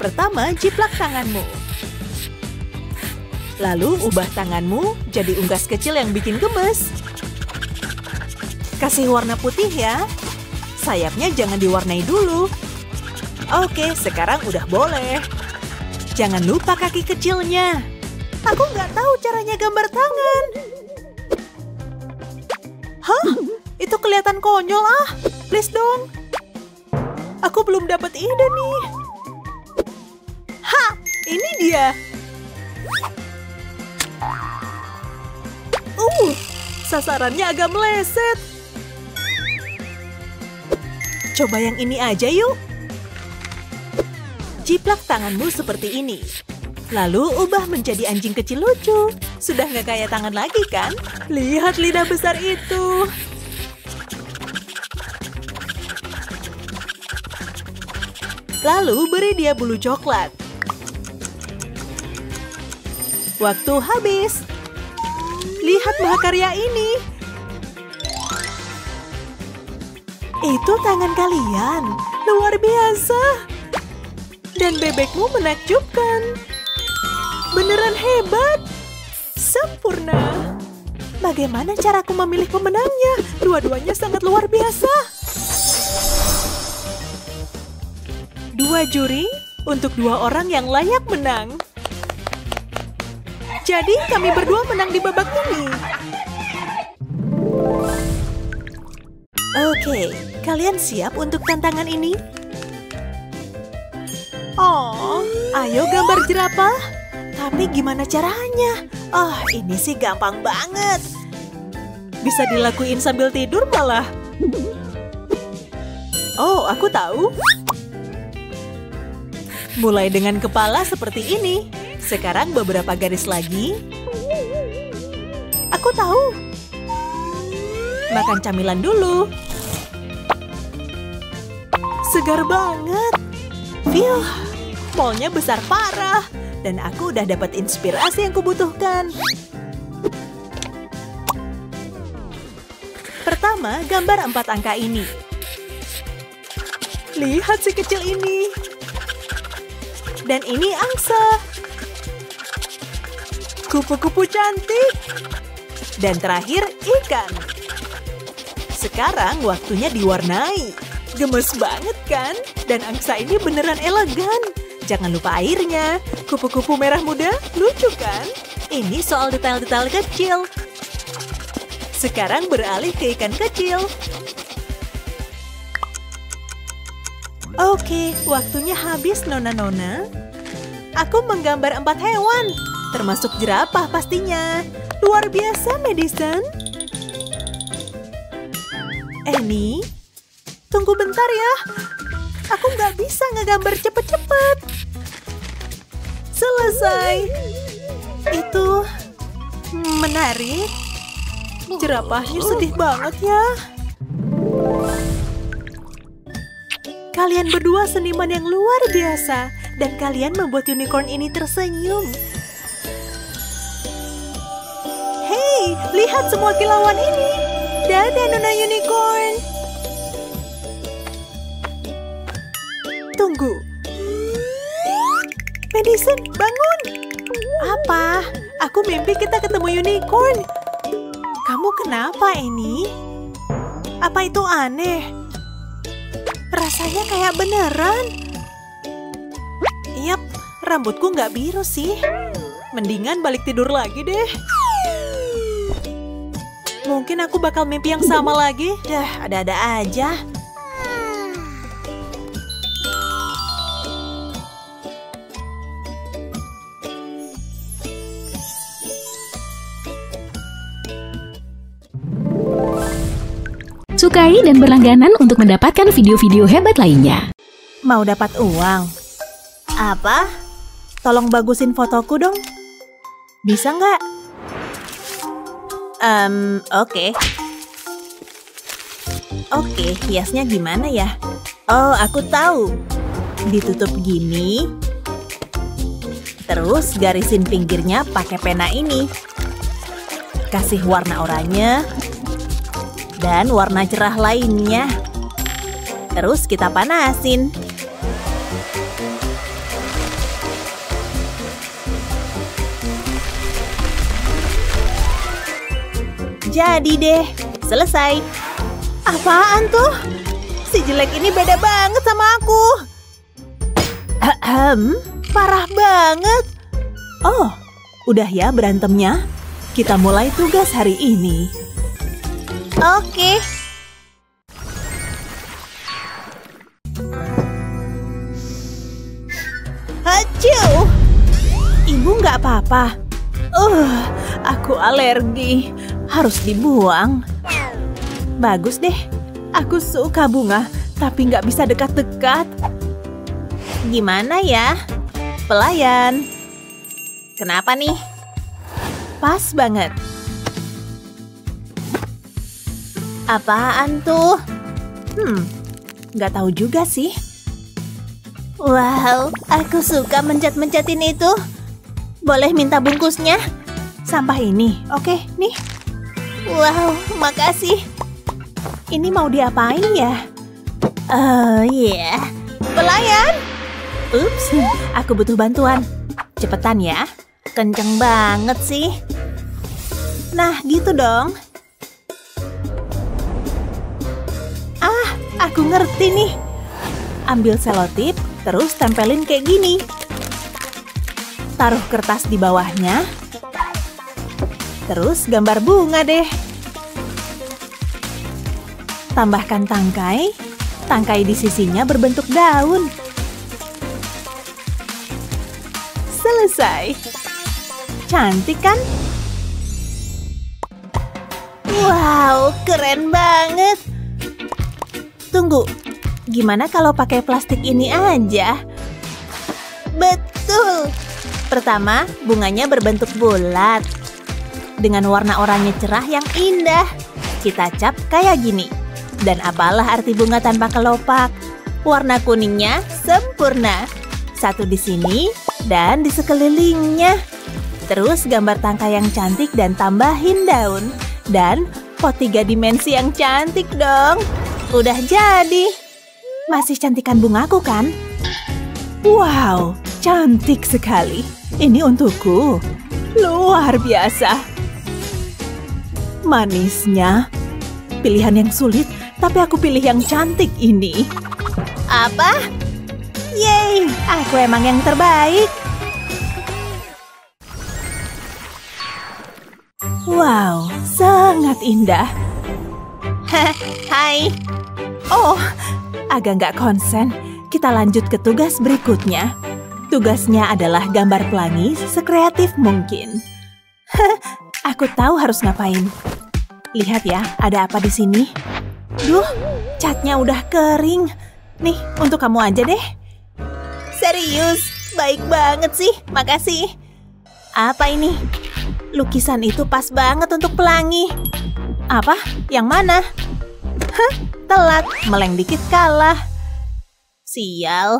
Pertama, jiplak tanganmu. Lalu ubah tanganmu jadi unggas kecil yang bikin gemes. Kasih warna putih ya. Sayapnya jangan diwarnai dulu. Oke, sekarang udah boleh. Jangan lupa kaki kecilnya. Aku nggak tahu caranya gambar tangan. Hah? Itu kelihatan konyol ah. Please dong. Aku belum dapat ide nih. Ha! Ini dia. Sasarannya agak meleset. Coba yang ini aja yuk. Jiplak tanganmu seperti ini. Lalu ubah menjadi anjing kecil lucu. Sudah nggak kayak tangan lagi kan? Lihat lidah besar itu. Lalu beri dia bulu coklat. Waktu habis. Lihat mahakarya ini. Itu tangan kalian. Luar biasa. Dan bebekmu menakjubkan. Beneran hebat. Sempurna. Bagaimana caraku memilih pemenangnya? Dua-duanya sangat luar biasa. 2 juri untuk 2 orang yang layak menang. Jadi kami berdua menang di babak ini. Oke, kalian siap untuk tantangan ini? Oh, ayo gambar jerapah. Tapi gimana caranya? Oh, ini sih gampang banget. Bisa dilakuin sambil tidur malah. Oh, aku tahu. Mulai dengan kepala seperti ini. Sekarang beberapa garis lagi. Aku tahu. Makan camilan dulu. Segar banget. Phew, molnya besar parah. Dan aku udah dapat inspirasi yang kubutuhkan. Pertama, gambar 4 angka ini. Lihat si kecil ini. Dan ini angsa. Kupu-kupu cantik. Dan terakhir, ikan. Sekarang waktunya diwarnai. Gemes banget kan? Dan angsa ini beneran elegan. Jangan lupa airnya. Kupu-kupu merah muda, lucu kan? Ini soal detail-detail kecil. Sekarang beralih ke ikan kecil. Oke, waktunya habis nona-nona. Aku menggambar 4 hewan. Termasuk jerapah pastinya. Luar biasa, Madison. Annie, tunggu bentar ya. Aku nggak bisa ngegambar cepet-cepet. Selesai. Itu menarik. Jerapahnya sedih banget ya. Kalian berdua seniman yang luar biasa. Dan kalian membuat unicorn ini tersenyum. Hei, lihat semua kilauan ini. Dadah, Nona Unicorn. Tunggu. Madison, bangun. Apa? Aku mimpi kita ketemu unicorn. Kamu kenapa, Annie? Apa itu aneh? Rasanya kayak beneran. Yap, rambutku nggak biru sih. Mendingan balik tidur lagi deh. Mungkin aku bakal mimpi yang sama lagi. Dah, ada-ada aja. Sukai dan berlangganan untuk mendapatkan video-video hebat lainnya. Mau dapat uang? Apa? Tolong bagusin fotoku dong. Bisa nggak? Oke. Oke, hiasnya gimana ya? Oh, aku tahu. Ditutup gini. Terus garisin pinggirnya pakai pena ini. Kasih warna oranye. Dan warna cerah lainnya. Terus kita panasin. Jadi deh, selesai. Apaan tuh? Si jelek ini beda banget sama aku. Parah banget. Oh, udah ya berantemnya? Kita mulai tugas hari ini. Oke. Hacu! Ibu nggak apa-apa. Aku alergi. Harus dibuang. Bagus deh. Aku suka bunga, tapi nggak bisa dekat-dekat. Gimana ya? Pelayan. Kenapa nih? Pas banget. Apaan tuh? Nggak tahu juga sih. Wow, aku suka mencet-mencetin itu. Boleh minta bungkusnya? Sampah ini, oke, nih. Wow, makasih. Ini mau diapain ya? Iya. Pelayan! Ups, aku butuh bantuan. Cepetan ya. Kenceng banget sih. Nah, gitu dong. Aku ngerti nih. Ambil selotip, terus tempelin kayak gini. Taruh kertas di bawahnya. Terus gambar bunga deh. Tambahkan tangkai. Tangkai di sisinya berbentuk daun. Selesai. Cantik kan? Wow, keren banget. Tunggu, gimana kalau pakai plastik ini aja? Betul. Pertama, bunganya berbentuk bulat. Dengan warna oranye cerah yang indah. Kita cap kayak gini. Dan apalah arti bunga tanpa kelopak? Warna kuningnya sempurna. Satu di sini dan di sekelilingnya. Terus gambar tangkai yang cantik dan tambahin daun. Dan pot 3 dimensi yang cantik dong. Udah jadi. Masih cantikan bungaku kan? Wow, cantik sekali. Ini untukku. Luar biasa. Manisnya. Pilihan yang sulit. Tapi aku pilih yang cantik ini. Apa? Yeay, aku emang yang terbaik. Wow, sangat indah. Hai. Oh, agak nggak konsen. Kita lanjut ke tugas berikutnya. Tugasnya adalah gambar pelangi sekreatif mungkin. Aku tahu harus ngapain. Lihat ya, ada apa di sini? Duh, catnya udah kering. Nih, untuk kamu aja deh. Serius, baik banget sih. Makasih. Apa ini? Lukisan itu pas banget untuk pelangi. Apa? Yang mana? Telat. Meleng dikit kalah. Sial.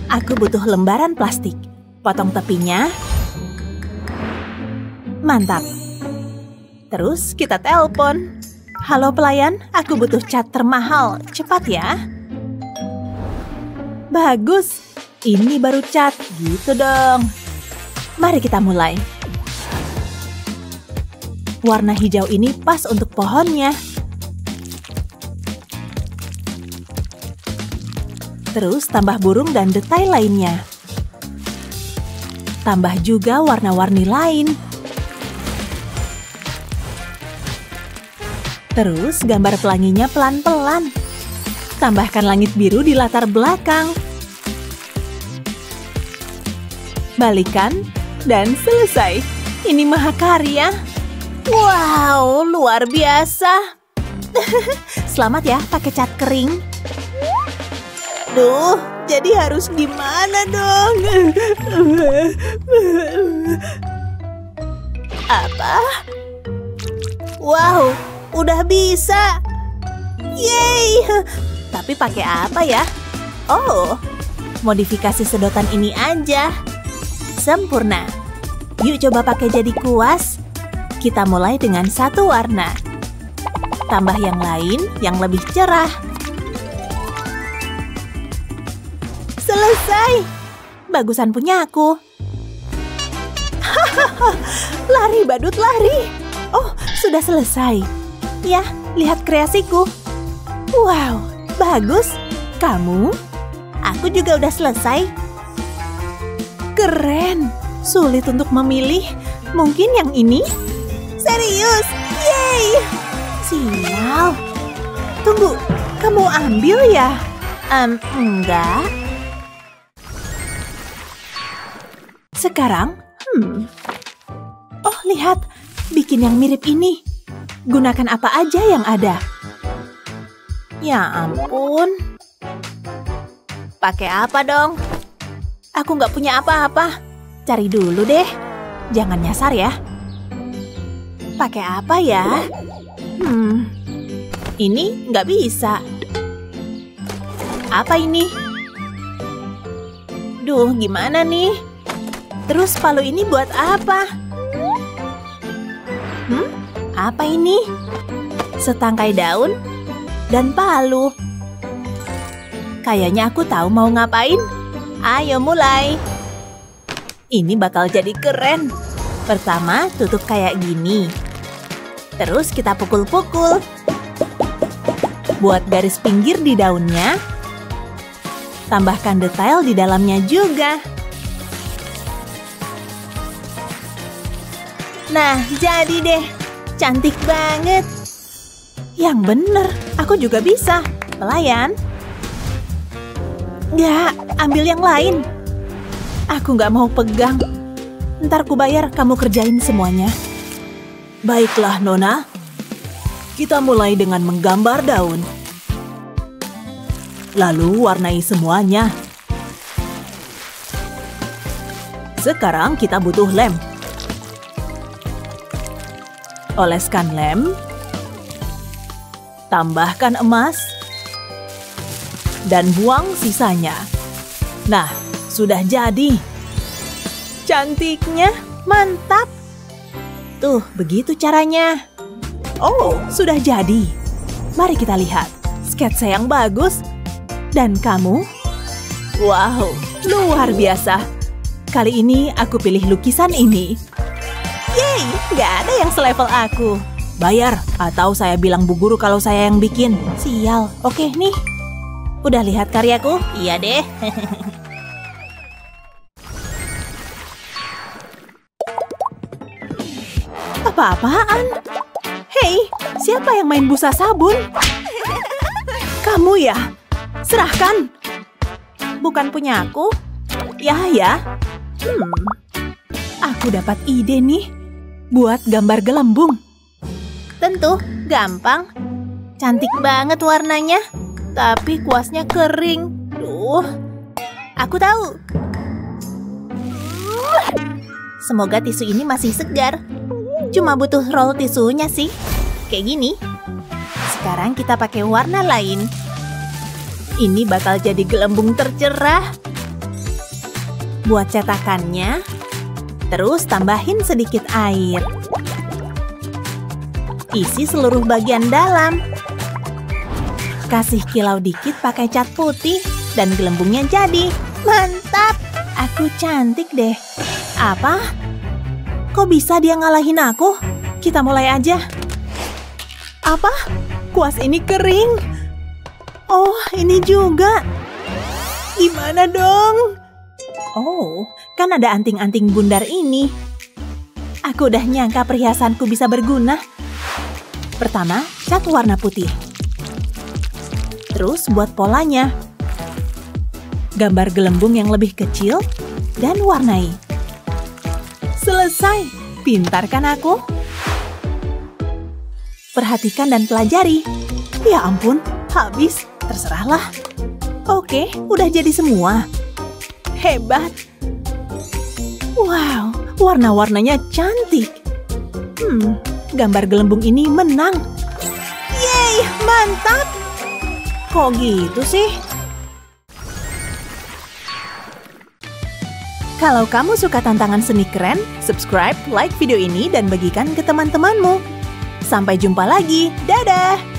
Aku butuh lembaran plastik. Potong tepinya. Mantap. Terus kita telepon. Halo pelayan, aku butuh cat termahal. Cepat ya. Bagus. Ini baru cat. Gitu dong. Mari kita mulai. Warna hijau ini pas untuk pohonnya. Terus tambah burung dan detail lainnya. Tambah juga warna-warni lain. Terus gambar pelanginya pelan-pelan. Tambahkan langit biru di latar belakang. Balikan dan selesai. Ini mahakarya. Wow, luar biasa. Selamat ya pakai cat kering. Duh, jadi harus gimana dong? Apa? Wow, udah bisa. Yeay! Tapi pakai apa ya? Oh, modifikasi sedotan ini aja. Sempurna. Yuk coba pakai jadi kuas. Kita mulai dengan satu warna. Tambah yang lain yang lebih cerah. Selesai. Bagusan punya aku. Lari badut lari. Oh, sudah selesai. Ya, lihat kreasiku. Wow, bagus. Kamu? Aku juga udah selesai. Keren. Sulit untuk memilih. Mungkin yang ini? Serius? Yeay! Sial. Tunggu, kamu ambil ya? Enggak. Sekarang, oh, lihat. Bikin yang mirip ini. Gunakan apa aja yang ada. Ya ampun. Pakai apa dong? Aku nggak punya apa-apa. Cari dulu deh. Jangan nyasar ya. Pakai apa ya? Ini nggak bisa. Apa ini? Duh, gimana nih? Terus palu ini buat apa? Apa ini? Setangkai daun dan palu. Kayaknya aku tahu mau ngapain. Ayo mulai. Ini bakal jadi keren. Pertama, tutup kayak gini. Terus kita pukul-pukul. Buat garis pinggir di daunnya. Tambahkan detail di dalamnya juga. Nah, jadi deh. Cantik banget. Yang bener, aku juga bisa. Pelayan. Nggak, ambil yang lain. Aku nggak mau pegang. Ntar ku bayar kamu kerjain semuanya. Baiklah, Nona. Kita mulai dengan menggambar daun. Lalu warnai semuanya. Sekarang kita butuh lem. Oleskan lem. Tambahkan emas. Dan buang sisanya. Nah, sudah jadi. Cantiknya, mantap. Tuh, begitu caranya. Oh, sudah jadi. Mari kita lihat. Sketsa yang bagus. Dan kamu? Wow, luar biasa. Kali ini aku pilih lukisan ini. Yeay, nggak ada yang selevel aku. Bayar, atau saya bilang Bu Guru kalau saya yang bikin. Sial, oke nih. Udah lihat karyaku? Iya deh. Apa-apaan? Hei, siapa yang main busa sabun? Kamu ya? Serahkan. Bukan punya aku? Ya. Aku dapat ide nih. Buat gambar gelembung. Tentu, gampang. Cantik banget warnanya. Tapi kuasnya kering. Duh, aku tahu. Semoga tisu ini masih segar. Cuma butuh roll tisunya sih. Kayak gini. Sekarang kita pakai warna lain. Ini bakal jadi gelembung tercerah. Buat cetakannya, terus tambahin sedikit air. Isi seluruh bagian dalam. Kasih kilau dikit pakai cat putih dan gelembungnya jadi. Mantap! Aku cantik deh. Apa? Kok bisa dia ngalahin aku? Kita mulai aja. Apa? Kuas ini kering. Oh, ini juga. Gimana dong? Oh, kan ada anting-anting bundar ini. Aku udah nyangka perhiasanku bisa berguna. Pertama, cat warna putih. Terus buat polanya. Gambar gelembung yang lebih kecil dan warnai. Selesai. Pintar kan aku? Perhatikan dan pelajari. Ya ampun, habis. Terserahlah. Oke, udah jadi semua. Hebat. Wow, warna-warnanya cantik. Gambar gelembung ini menang. Yeay, mantap. Kok gitu sih? Kalau kamu suka tantangan seni keren, subscribe, like video ini, dan bagikan ke teman-temanmu. Sampai jumpa lagi. Dadah!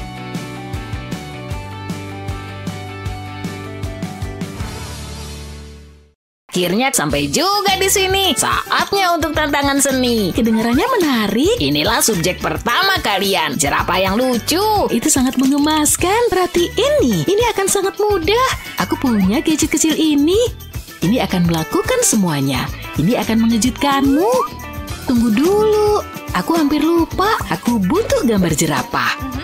Akhirnya sampai juga di sini. Saatnya untuk tantangan seni. Kedengarannya menarik. Inilah subjek pertama kalian. Jerapah yang lucu. Itu sangat mengemaskan. Perhatiin nih, ini akan sangat mudah. Aku punya gadget kecil ini. Ini akan melakukan semuanya. Ini akan mengejutkanmu. Tunggu dulu. Aku hampir lupa. Aku butuh gambar jerapah.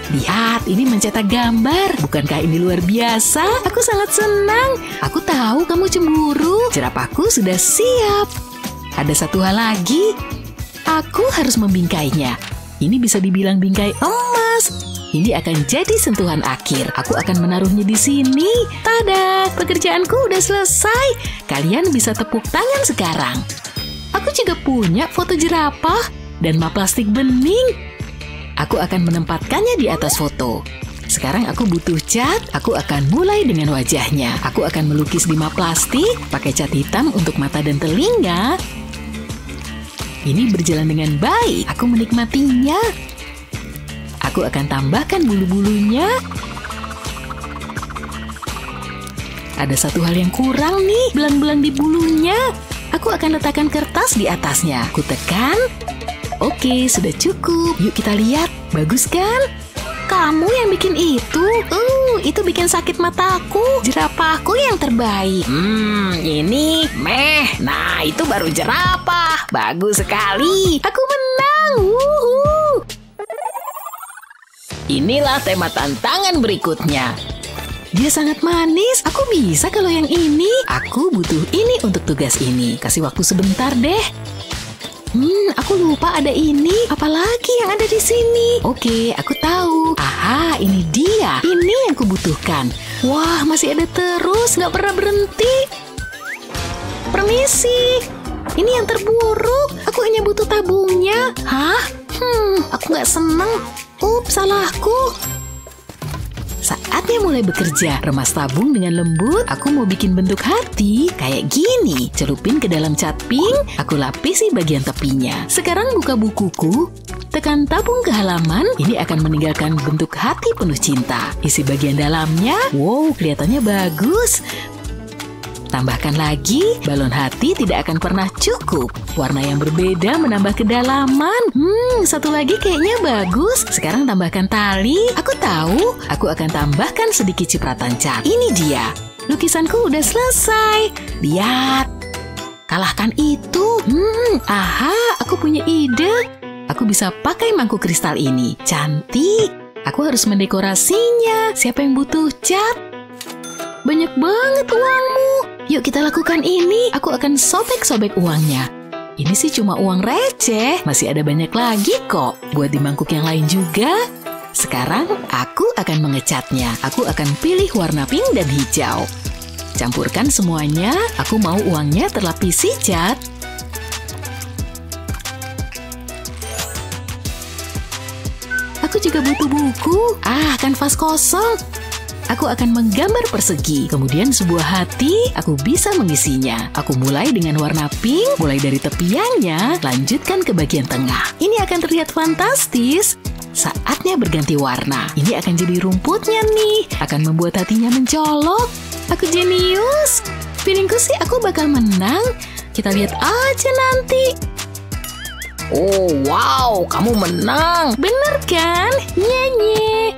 Lihat, ini mencetak gambar. Bukankah ini luar biasa? Aku sangat senang. Aku tahu kamu cemburu. Jerapahku sudah siap. Ada satu hal lagi. Aku harus membingkainya. Ini bisa dibilang bingkai emas. Ini akan jadi sentuhan akhir. Aku akan menaruhnya di sini. Tada, pekerjaanku udah selesai. Kalian bisa tepuk tangan sekarang. Aku juga punya foto jerapah dan map plastik bening. Aku akan menempatkannya di atas foto. Sekarang aku butuh cat. Aku akan mulai dengan wajahnya. Aku akan melukis di map plastik, pakai cat hitam untuk mata dan telinga. Ini berjalan dengan baik. Aku menikmatinya. Aku akan tambahkan bulu-bulunya. Ada satu hal yang kurang nih, belang-belang di bulunya. Aku akan letakkan kertas di atasnya. Aku tekan. Oke, sudah cukup. Yuk kita lihat. Bagus kan? Kamu yang bikin itu? Itu bikin sakit mataku. Jerapahku yang terbaik. Ini meh. Nah, itu baru jerapah. Bagus sekali. Aku menang. Wuhu. Inilah tema tantangan berikutnya. Dia sangat manis. Aku bisa kalau yang ini. Aku butuh ini untuk tugas ini. Kasih waktu sebentar deh. Aku lupa ada ini. Apalagi yang ada di sini? Oke, aku tahu. Aha, ini dia. Ini yang kubutuhkan. Wah, masih ada terus. Nggak pernah berhenti. Permisi. Ini yang terburuk. Aku hanya butuh tabungnya. Hah? Aku nggak seneng. Ups, salahku. Saatnya mulai bekerja. Remas tabung dengan lembut. Aku mau bikin bentuk hati kayak gini. Celupin ke dalam cat pink. Aku lapisi bagian tepinya. Sekarang buka bukuku. Tekan tabung ke halaman. Ini akan meninggalkan bentuk hati penuh cinta. Isi bagian dalamnya. Wow, kelihatannya bagus. Tambahkan lagi, balon hati tidak akan pernah cukup. Warna yang berbeda menambah kedalaman. Satu lagi kayaknya bagus. Sekarang tambahkan tali. Aku tahu, aku akan tambahkan sedikit cipratan cat. Ini dia. Lukisanku udah selesai. Lihat. Kalahkan itu. Aha, aku punya ide. Aku bisa pakai mangkuk kristal ini. Cantik. Aku harus mendekorasinya. Siapa yang butuh cat? Banyak banget uangmu. Yuk kita lakukan ini. Aku akan sobek-sobek uangnya. Ini sih cuma uang receh. Masih ada banyak lagi kok. Buat di mangkuk yang lain juga. Sekarang aku akan mengecatnya. Aku akan pilih warna pink dan hijau. Campurkan semuanya. Aku mau uangnya terlapisi cat. Aku juga butuh buku. Kanvas kosong. Aku akan menggambar persegi, kemudian sebuah hati, aku bisa mengisinya. Aku mulai dengan warna pink, mulai dari tepiannya, lanjutkan ke bagian tengah. Ini akan terlihat fantastis. Saatnya berganti warna. Ini akan jadi rumputnya nih, akan membuat hatinya mencolok. Aku jenius. Feelingku sih aku bakal menang. Kita lihat aja nanti. Oh, wow, kamu menang. Bener kan? Nyanyi.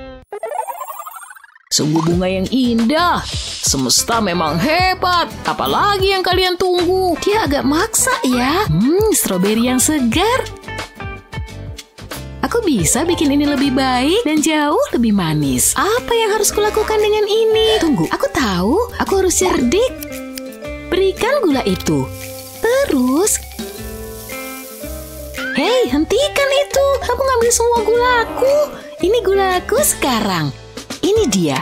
Sungguh bunga yang indah. Semesta memang hebat. Apalagi yang kalian tunggu? Dia agak maksa ya. Stroberi yang segar. Aku bisa bikin ini lebih baik dan jauh lebih manis. Apa yang harus kulakukan dengan ini? Tunggu, aku tahu. Aku harus cerdik. Berikan gula itu. Terus... Hei, hentikan itu. Kamu ngambil semua gulaku. Ini gulaku sekarang. Ini dia.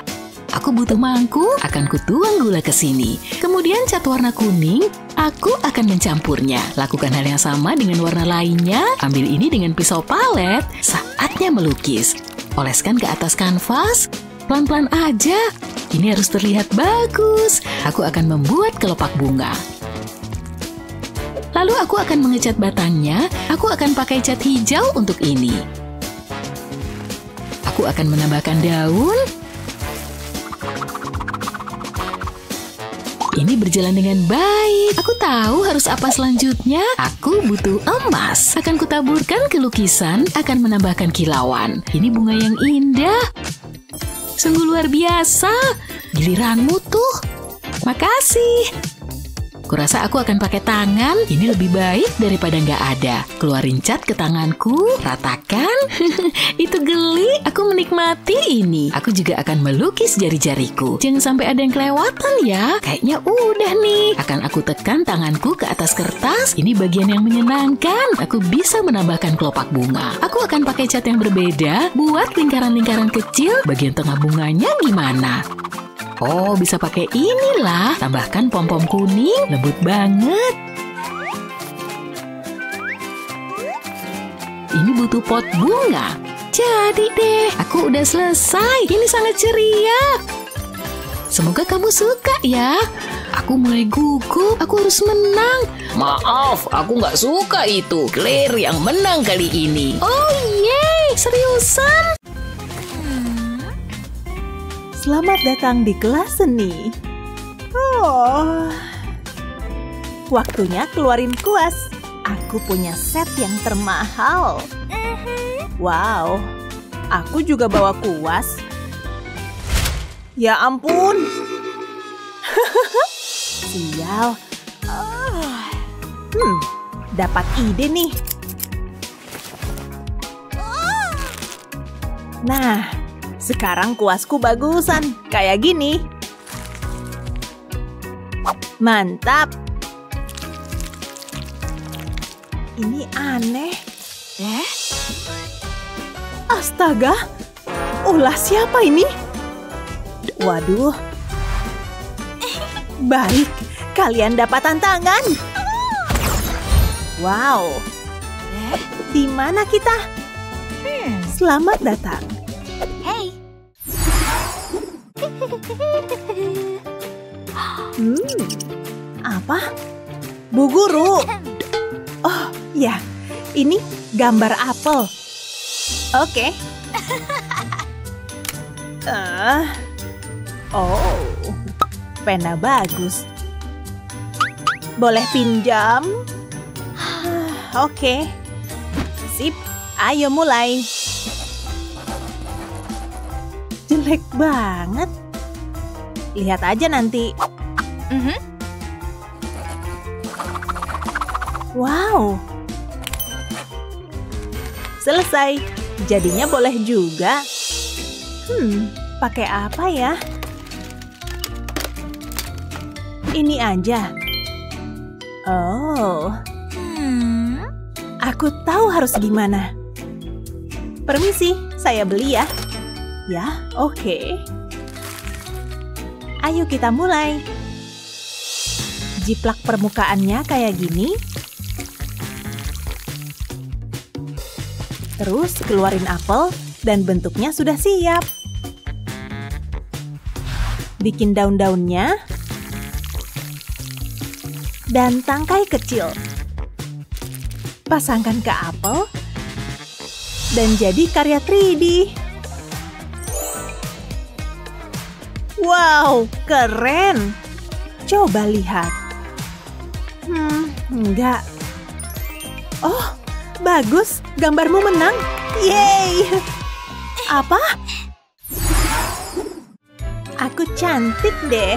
Aku butuh mangkuk, akan kutuang gula ke sini. Kemudian cat warna kuning, aku akan mencampurnya. Lakukan hal yang sama dengan warna lainnya. Ambil ini dengan pisau palet. Saatnya melukis. Oleskan ke atas kanvas. Pelan-pelan aja. Ini harus terlihat bagus. Aku akan membuat kelopak bunga. Lalu aku akan mengecat batangnya. Aku akan pakai cat hijau untuk ini. Aku akan menambahkan daun. Ini berjalan dengan baik. Aku tahu harus apa selanjutnya. Aku butuh emas. Akan kutaburkan ke lukisan, akan menambahkan kilauan. Ini bunga yang indah. Sungguh luar biasa. Giliranmu tuh. Makasih. Kurasa aku akan pakai tangan. Ini lebih baik daripada nggak ada. Keluarin cat ke tanganku. Ratakan. Itu geli. Aku menikmati ini. Aku juga akan melukis jari-jariku. Jangan sampai ada yang kelewatan ya. Kayaknya udah nih. Akan aku tekan tanganku ke atas kertas. Ini bagian yang menyenangkan. Aku bisa menambahkan kelopak bunga. Aku akan pakai cat yang berbeda. Buat lingkaran-lingkaran kecil. Bagian tengah bunganya gimana? Oh, bisa pakai inilah. Tambahkan pom-pom kuning, lembut banget. Ini butuh pot bunga. Jadi deh, aku udah selesai. Ini sangat ceria. Semoga kamu suka ya. Aku mulai gugup, aku harus menang. Maaf, aku nggak suka itu. Claire yang menang kali ini. Oh yeay, seriusan? Selamat datang di kelas seni. Oh, waktunya keluarin kuas. Aku punya set yang termahal. Wow, aku juga bawa kuas. Ya ampun. Sial. Dapat ide nih. Nah, sekarang kuasku bagusan, kayak gini. Mantap. Ini aneh. Astaga. Ulah siapa ini? Waduh. Baik, kalian dapat tantangan. Wow. Di mana kita? Selamat datang. Apa? Bu Guru. Oh, ya. Ini gambar apel. Oke. Oh. Pena bagus. Boleh pinjam? Oke. Sip. Ayo mulai. Jelek banget. Lihat aja nanti. Wow. Selesai. Jadinya boleh juga. Pakai apa ya? Ini aja. Oh. Aku tahu harus gimana. Permisi, saya beli ya. Ya, oke. Ayo kita mulai. Jiplak permukaannya kayak gini. Terus keluarin apel dan bentuknya sudah siap. Bikin daun-daunnya. Dan tangkai kecil. Pasangkan ke apel. Dan jadi karya 3D. Wow, keren. Coba lihat. Enggak. Oh, bagus. Gambarmu menang. Yeay. Apa? Aku cantik deh.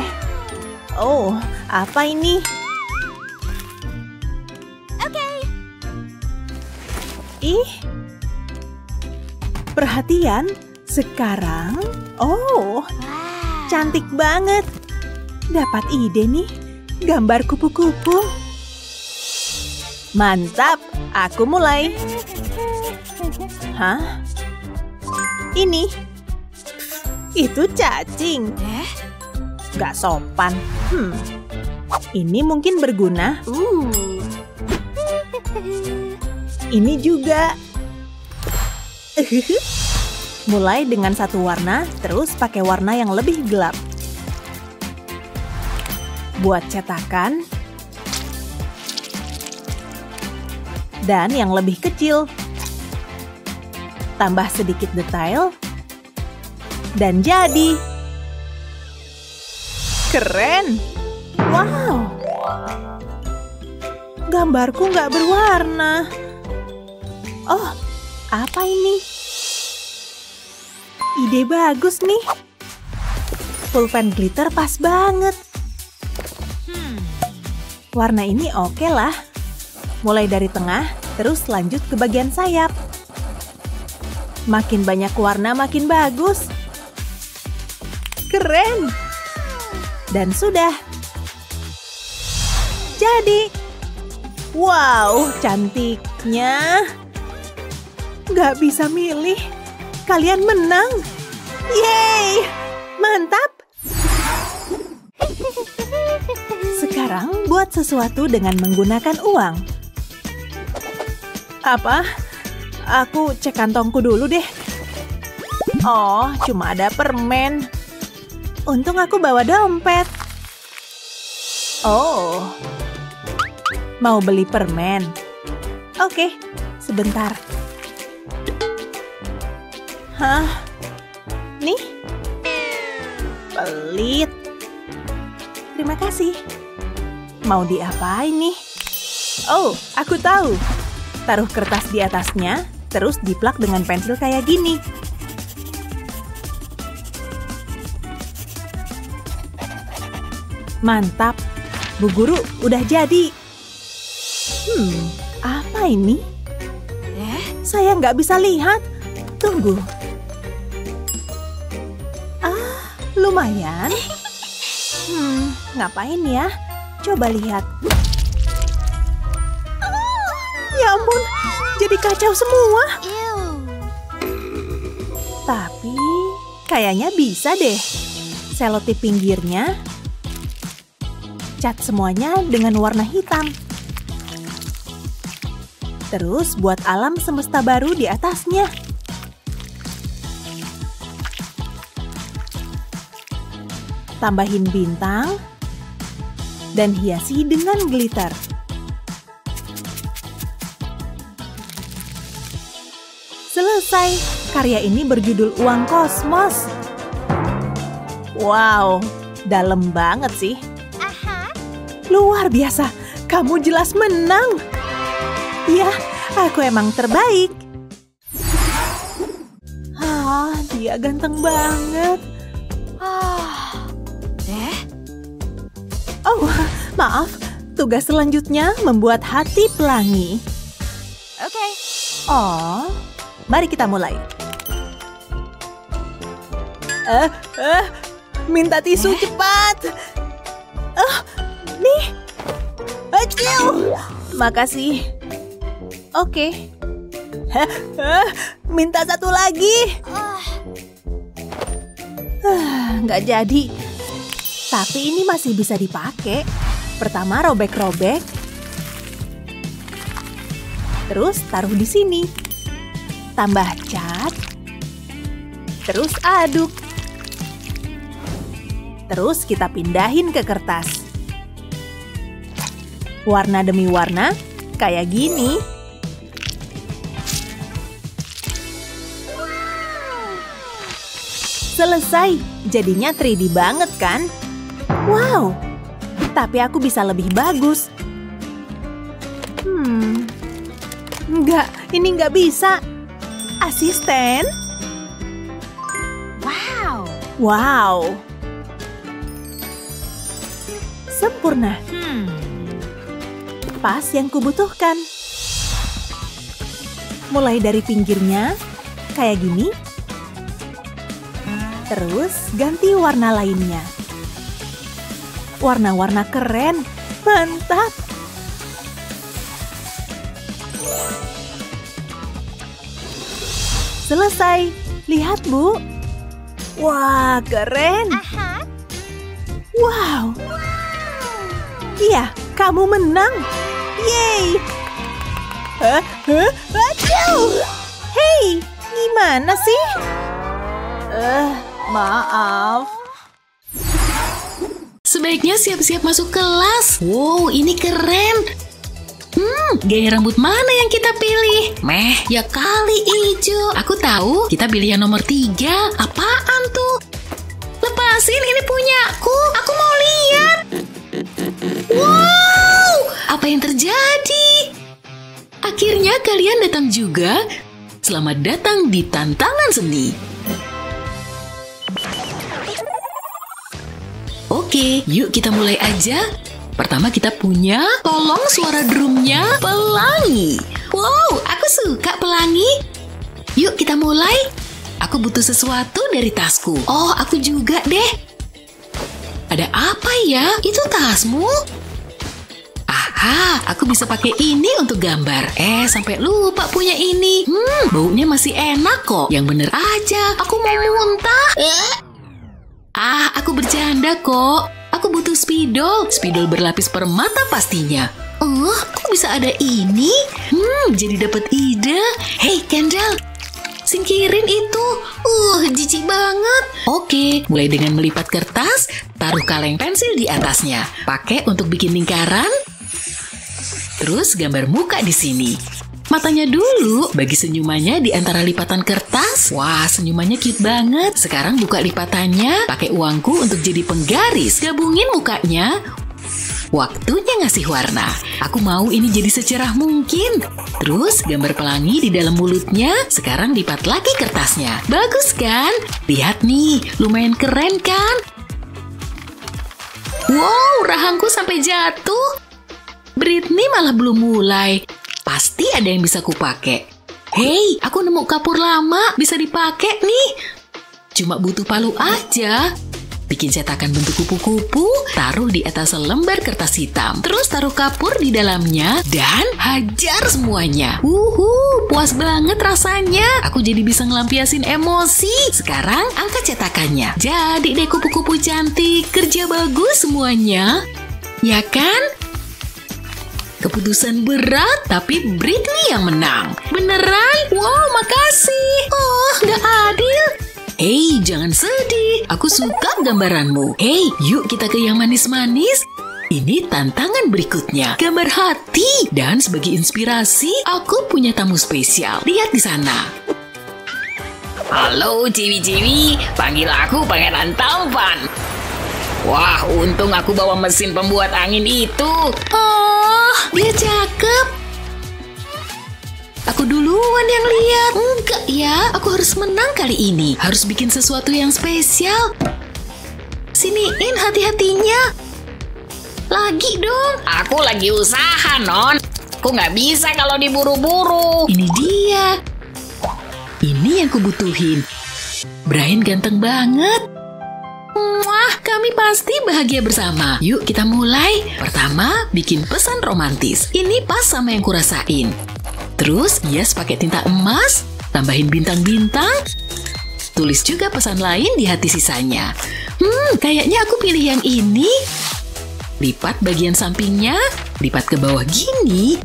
Oh, apa ini? Ih. Perhatian. Sekarang. Oh. Cantik banget. Dapat ide nih. Gambar kupu-kupu. Mantap. Aku mulai. Hah? Ini. Itu cacing. Gak sopan. Ini mungkin berguna. Ini juga. Mulai dengan satu warna, terus pakai warna yang lebih gelap. Buat cetakan. Dan yang lebih kecil. Tambah sedikit detail. Dan jadi. Keren! Wow! Gambarku nggak berwarna. Oh, apa ini? Ide bagus nih. Pulpen glitter pas banget. Warna ini oke lah. Mulai dari tengah, terus lanjut ke bagian sayap. Makin banyak warna makin bagus. Keren! Dan sudah. Jadi. Wow, cantiknya. Gak bisa milih. Kalian menang. Yeay, mantap. Sekarang buat sesuatu dengan menggunakan uang. Apa? Aku cek kantongku dulu deh. Oh, cuma ada permen. Untung aku bawa dompet. Oh. Mau beli permen? Oke, sebentar. Hah? Nih? Pelit. Terima kasih. Mau diapain nih? Oh, aku tahu. Taruh kertas di atasnya, terus diplak dengan pensil kayak gini. Mantap. Bu Guru udah jadi. Apa ini? Saya nggak bisa lihat. Tunggu. Ah, lumayan. Ngapain ya? Coba lihat. Ya ampun, jadi kacau semua. Tapi, kayaknya bisa deh. Selotip pinggirnya. Cat semuanya dengan warna hitam. Terus buat alam semesta baru di atasnya. Tambahin bintang. Dan hiasi dengan glitter. Selesai. Karya ini berjudul Uang Kosmos. Wow, dalam banget sih. Luar biasa, kamu jelas menang. Ya, aku emang terbaik. Dia ganteng banget. Oh, maaf. Tugas selanjutnya membuat hati pelangi. Oke. Oh, mari kita mulai. Minta tisu cepat. Nih. Acil. Makasih. Oke. Minta satu lagi. Nggak jadi. Tapi ini masih bisa dipakai. Pertama robek-robek. Terus taruh di sini. Tambah cat. Terus aduk. Terus kita pindahin ke kertas. Warna demi warna, kayak gini. Selesai, jadinya 3D banget kan? Wow, tapi aku bisa lebih bagus. Enggak, ini nggak bisa. Asisten? Wow. Sempurna. Pas yang kubutuhkan. Mulai dari pinggirnya, kayak gini. Terus ganti warna lainnya. Warna-warna keren. Mantap. Selesai. Lihat, Bu. Wah, keren. Wow. Iya, kamu menang. Yeay. Hei, gimana sih? Maaf. Sebaiknya siap-siap masuk kelas. Wow, ini keren. Gaya rambut mana yang kita pilih? Meh, ya kali hijau. Aku tahu, kita pilih yang nomor 3. Apaan tuh? Lepasin, ini punyaku. Aku mau lihat. Wow, apa yang terjadi? Akhirnya kalian datang juga. Selamat datang di Tantangan Seni. Oke, yuk kita mulai aja. Pertama kita punya tolong suara drumnya pelangi. Wow, aku suka pelangi. Yuk kita mulai. Aku butuh sesuatu dari tasku. Oh, aku juga deh. Ada apa ya? Itu tasmu? Aha, aku bisa pakai ini untuk gambar. Sampai lupa punya ini. Baunya masih enak kok. Yang bener aja, aku mau muntah. Aku bercanda kok. Aku butuh spidol. Spidol berlapis permata pastinya. Kok bisa ada ini? Jadi dapat ide. Hey, Kendall. Singkirin itu. Jijik banget. Oke, mulai dengan melipat kertas. Taruh kaleng pensil di atasnya. Pakai untuk bikin lingkaran. Terus gambar muka di sini. Matanya dulu, bagi senyumannya di antara lipatan kertas. Wah, senyumannya cute banget. Sekarang buka lipatannya, pakai uangku untuk jadi penggaris. Gabungin mukanya. Waktunya ngasih warna. Aku mau ini jadi secerah mungkin. Terus gambar pelangi di dalam mulutnya. Sekarang lipat lagi kertasnya. Bagus kan? Lihat nih, lumayan keren kan? Wow, rahangku sampai jatuh. Britney malah belum mulai. Pasti ada yang bisa kupakai. Hei, aku nemu kapur lama. Bisa dipakai nih. Cuma butuh palu aja. Bikin cetakan bentuk kupu-kupu. Taruh di atas selembar kertas hitam. Terus taruh kapur di dalamnya. Dan hajar semuanya. Puas banget rasanya. Aku jadi bisa ngelampiasin emosi. Sekarang angkat cetakannya. Jadi deh kupu-kupu cantik. Kerja bagus semuanya. Ya kan? Keputusan berat, tapi Britney yang menang. Beneran? Wow, makasih. Gak adil. Hei, jangan sedih. Aku suka gambaranmu. Hei, yuk kita ke yang manis-manis. Ini tantangan berikutnya. Gambar hati. Dan sebagai inspirasi, aku punya tamu spesial. Lihat di sana. Halo ciwi-ciwi, panggil aku Pangeran Tampan. Wah, untung aku bawa mesin pembuat angin itu. Dia cakep. Aku duluan yang lihat. Enggak ya, aku harus menang kali ini. Harus bikin sesuatu yang spesial. Siniin hati-hatinya. Lagi dong. Aku lagi usaha, Non. Aku nggak bisa kalau diburu-buru. Ini dia. Ini yang kubutuhin. Brian ganteng banget. Wah, kami pasti bahagia bersama. Yuk kita mulai. Pertama, bikin pesan romantis. Ini pas sama yang kurasain. Terus, hias pakai tinta emas. Tambahin bintang-bintang. Tulis juga pesan lain di hati sisanya. Kayaknya aku pilih yang ini. Lipat bagian sampingnya. Lipat ke bawah gini.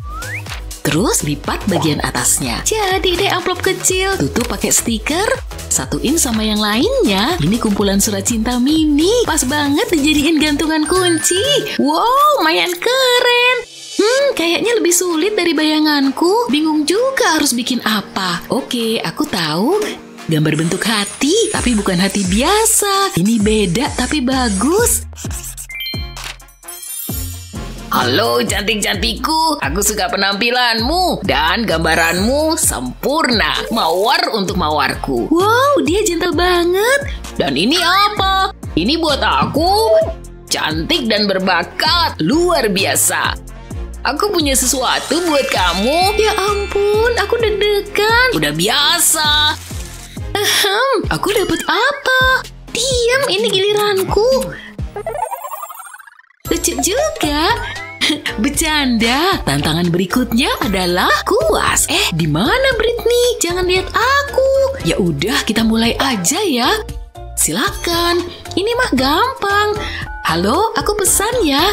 Terus lipat bagian atasnya. Jadi deh amplop kecil. Tutup pakai stiker. Satuin sama yang lainnya. Ini kumpulan surat cinta mini. Pas banget dijadiin gantungan kunci. Wow, lumayan keren. Kayaknya lebih sulit dari bayanganku. Bingung juga harus bikin apa. Oke, aku tahu. Gambar bentuk hati, tapi bukan hati biasa. Ini beda tapi bagus. Halo cantik-cantikku, aku suka penampilanmu dan gambaranmu sempurna. Mawar untuk mawarku. Wow, dia gentle banget. Dan ini apa? Ini buat aku. Cantik dan berbakat, luar biasa. Aku punya sesuatu buat kamu. Ya ampun, aku deg-degan. Udah biasa. Aku dapat apa? Diam, ini giliranku. Lucu juga. Bercanda. Tantangan berikutnya adalah kuas. Di mana Britney? Jangan lihat aku. Ya udah, kita mulai aja ya. Silakan. Ini mah gampang. Halo, aku pesan ya.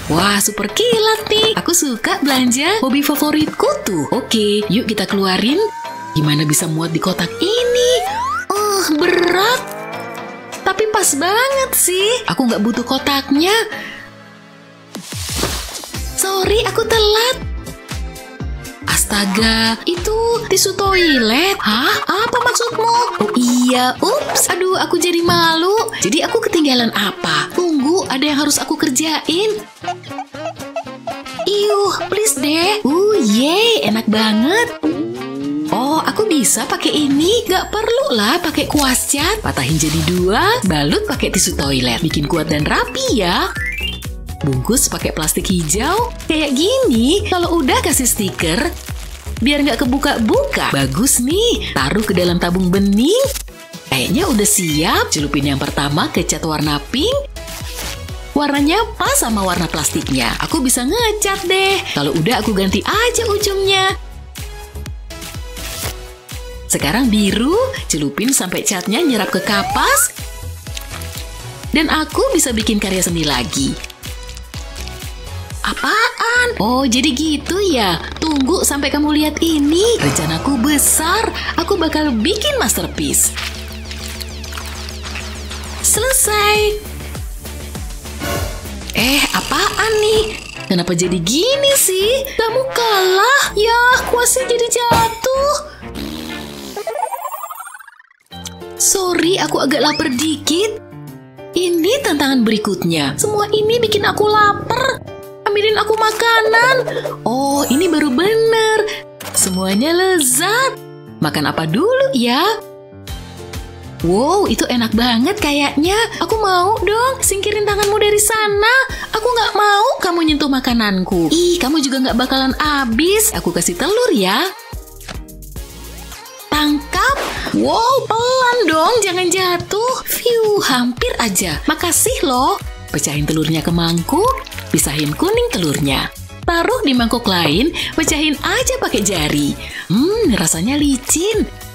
Wah, super kilat nih. Aku suka belanja. Hobi favoritku tuh. Oke, yuk kita keluarin. Gimana bisa muat di kotak ini? Berat. Tapi pas banget sih. Aku nggak butuh kotaknya. Sorry, aku telat. Astaga, itu tisu toilet. Hah? Apa maksudmu? Oh iya, ups. Aduh, aku jadi malu. Jadi aku ketinggalan apa? Tunggu, ada yang harus aku kerjain. Iuh, please deh. Yeay, enak banget. Oh, aku bisa pakai ini. Gak perlu lah pakai kuas cat. Patahin jadi 2, balut pakai tisu toilet. Bikin kuat dan rapi ya. Bungkus pakai plastik hijau. Kayak gini, kalau udah kasih stiker, biar nggak kebuka-buka. Bagus nih, taruh ke dalam tabung bening. Kayaknya udah siap. Celupin yang pertama ke cat warna pink. Warnanya pas sama warna plastiknya. Aku bisa ngecat deh. Kalau udah aku ganti aja ujungnya. Sekarang biru, celupin sampai catnya nyerap ke kapas. Dan aku bisa bikin karya seni lagi. Apaan? Oh, jadi gitu ya. Tunggu sampai kamu lihat ini. Rencanaku besar. Aku bakal bikin masterpiece. Selesai. Apaan nih? Kenapa jadi gini sih? Kamu kalah. Ya, kuasnya jadi jatuh. Sorry, aku agak lapar dikit. Ini tantangan berikutnya. Semua ini bikin aku lapar. Ambilin aku makanan. Oh, ini baru bener. Semuanya lezat. Makan apa dulu ya? Wow, itu enak banget kayaknya. Aku mau dong. Singkirin tanganmu dari sana. Aku nggak mau kamu nyentuh makananku. Ih, kamu juga nggak bakalan habis. Aku kasih telur ya. Tangkap. Wow, pelan dong. Jangan jatuh. Phew, hampir aja. Makasih loh. Pecahin telurnya ke mangkuk. Pisahin kuning telurnya. Taruh di mangkuk lain. Pecahin aja pakai jari. Rasanya licin.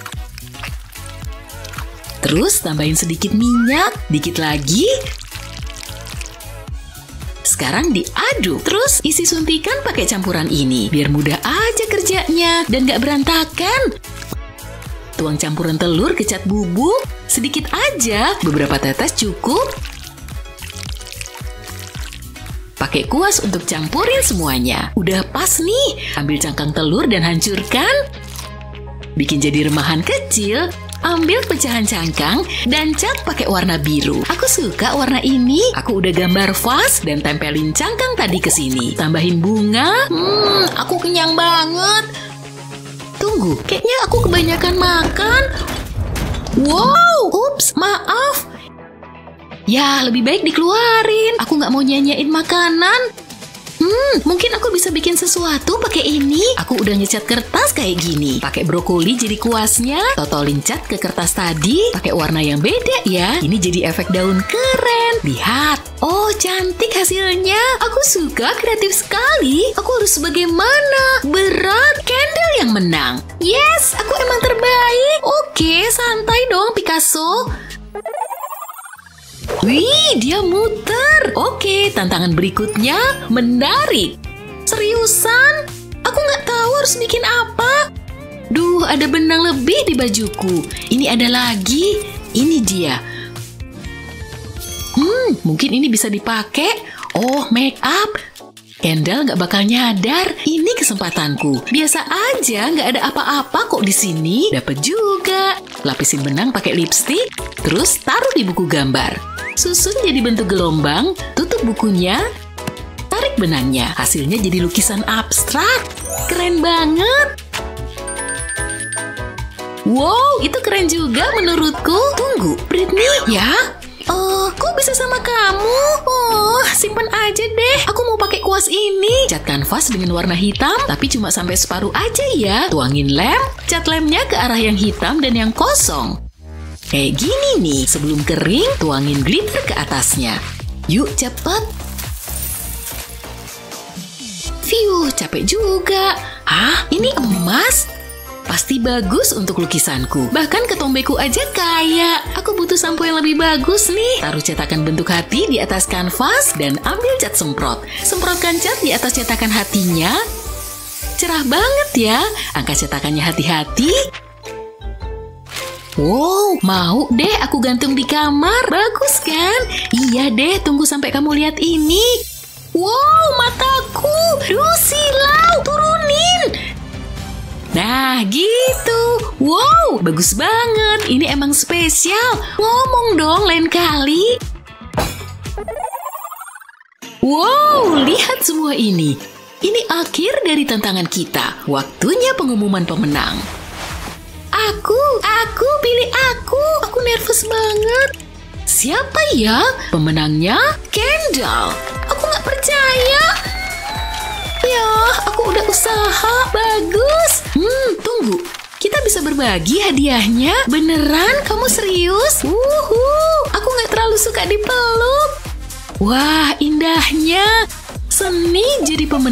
Terus tambahin sedikit minyak, dikit lagi. Sekarang diaduk. Terus isi suntikan pakai campuran ini. Biar mudah aja kerjanya dan gak berantakan. Tuang campuran telur ke cat bubuk. Sedikit aja, beberapa tetes cukup. Pakai kuas untuk campurin semuanya. Udah pas nih. Ambil cangkang telur dan hancurkan. Bikin jadi remahan kecil. Ambil pecahan cangkang dan cat pakai warna biru. Aku suka warna ini. Aku udah gambar vas dan tempelin cangkang tadi ke sini. Tambahin bunga. Aku kenyang banget. Tunggu, kayaknya aku kebanyakan makan. Wow, ups, maaf. Ya, lebih baik dikeluarin. Aku nggak mau nyanyain makanan. Mungkin aku bisa bikin sesuatu pakai ini. Aku udah ngecat kertas kayak gini. Pakai brokoli jadi kuasnya. Totolin cat ke kertas tadi. Pakai warna yang beda ya. Ini jadi efek daun keren. Lihat. Oh, cantik hasilnya. Aku suka, kreatif sekali. Aku harus bagaimana? Berat. Candle yang menang. Yes, aku emang terbaik. Oke, santai dong Picasso. Wih, dia muter. Oke, tantangan berikutnya menarik. Seriusan? Aku nggak tahu harus bikin apa. Duh, ada benang lebih di bajuku. Ini ada lagi. Ini dia. Mungkin ini bisa dipakai. Oh, make up. Kendall nggak bakal nyadar. Ini kesempatanku. Biasa aja, nggak ada apa-apa kok di sini. Dapat juga. Lapisin benang pakai lipstik. Terus taruh di buku gambar. Susun jadi bentuk gelombang, tutup bukunya, tarik benangnya. Hasilnya jadi lukisan abstrak. Keren banget. Wow, itu keren juga menurutku. Tunggu, Britney ya? Kok bisa sama kamu? Simpen aja deh. Aku mau pakai kuas ini. Cat kanvas dengan warna hitam, tapi cuma sampai separuh aja ya. Tuangin lem, cat lemnya ke arah yang hitam dan yang kosong. Kayak gini nih, sebelum kering, tuangin glitter ke atasnya. Yuk, cepet. Phew, capek juga. Hah, ini emas? Pasti bagus untuk lukisanku. Bahkan ketombeku aja kaya. Aku butuh sampo yang lebih bagus nih. Taruh cetakan bentuk hati di atas kanvas dan ambil cat semprot. Semprotkan cat di atas cetakan hatinya. Cerah banget ya. Angkat cetakannya hati-hati. Wow, mau deh aku gantung di kamar. Bagus kan? Iya deh, tunggu sampai kamu lihat ini. Wow, mataku. Duh, silau, turunin. Nah, gitu. Wow, bagus banget. Ini emang spesial. Ngomong dong lain kali. Wow, lihat semua ini. Ini akhir dari tantangan kita. Waktunya pengumuman pemenang. Aku pilih aku. Aku nervous banget. Siapa ya pemenangnya? Kendall. Aku nggak percaya. Ya, aku udah usaha. Bagus. Tunggu. Kita bisa berbagi hadiahnya? Beneran? Kamu serius? Aku nggak terlalu suka dipeluk. Wah, indahnya. Seni jadi pemenang.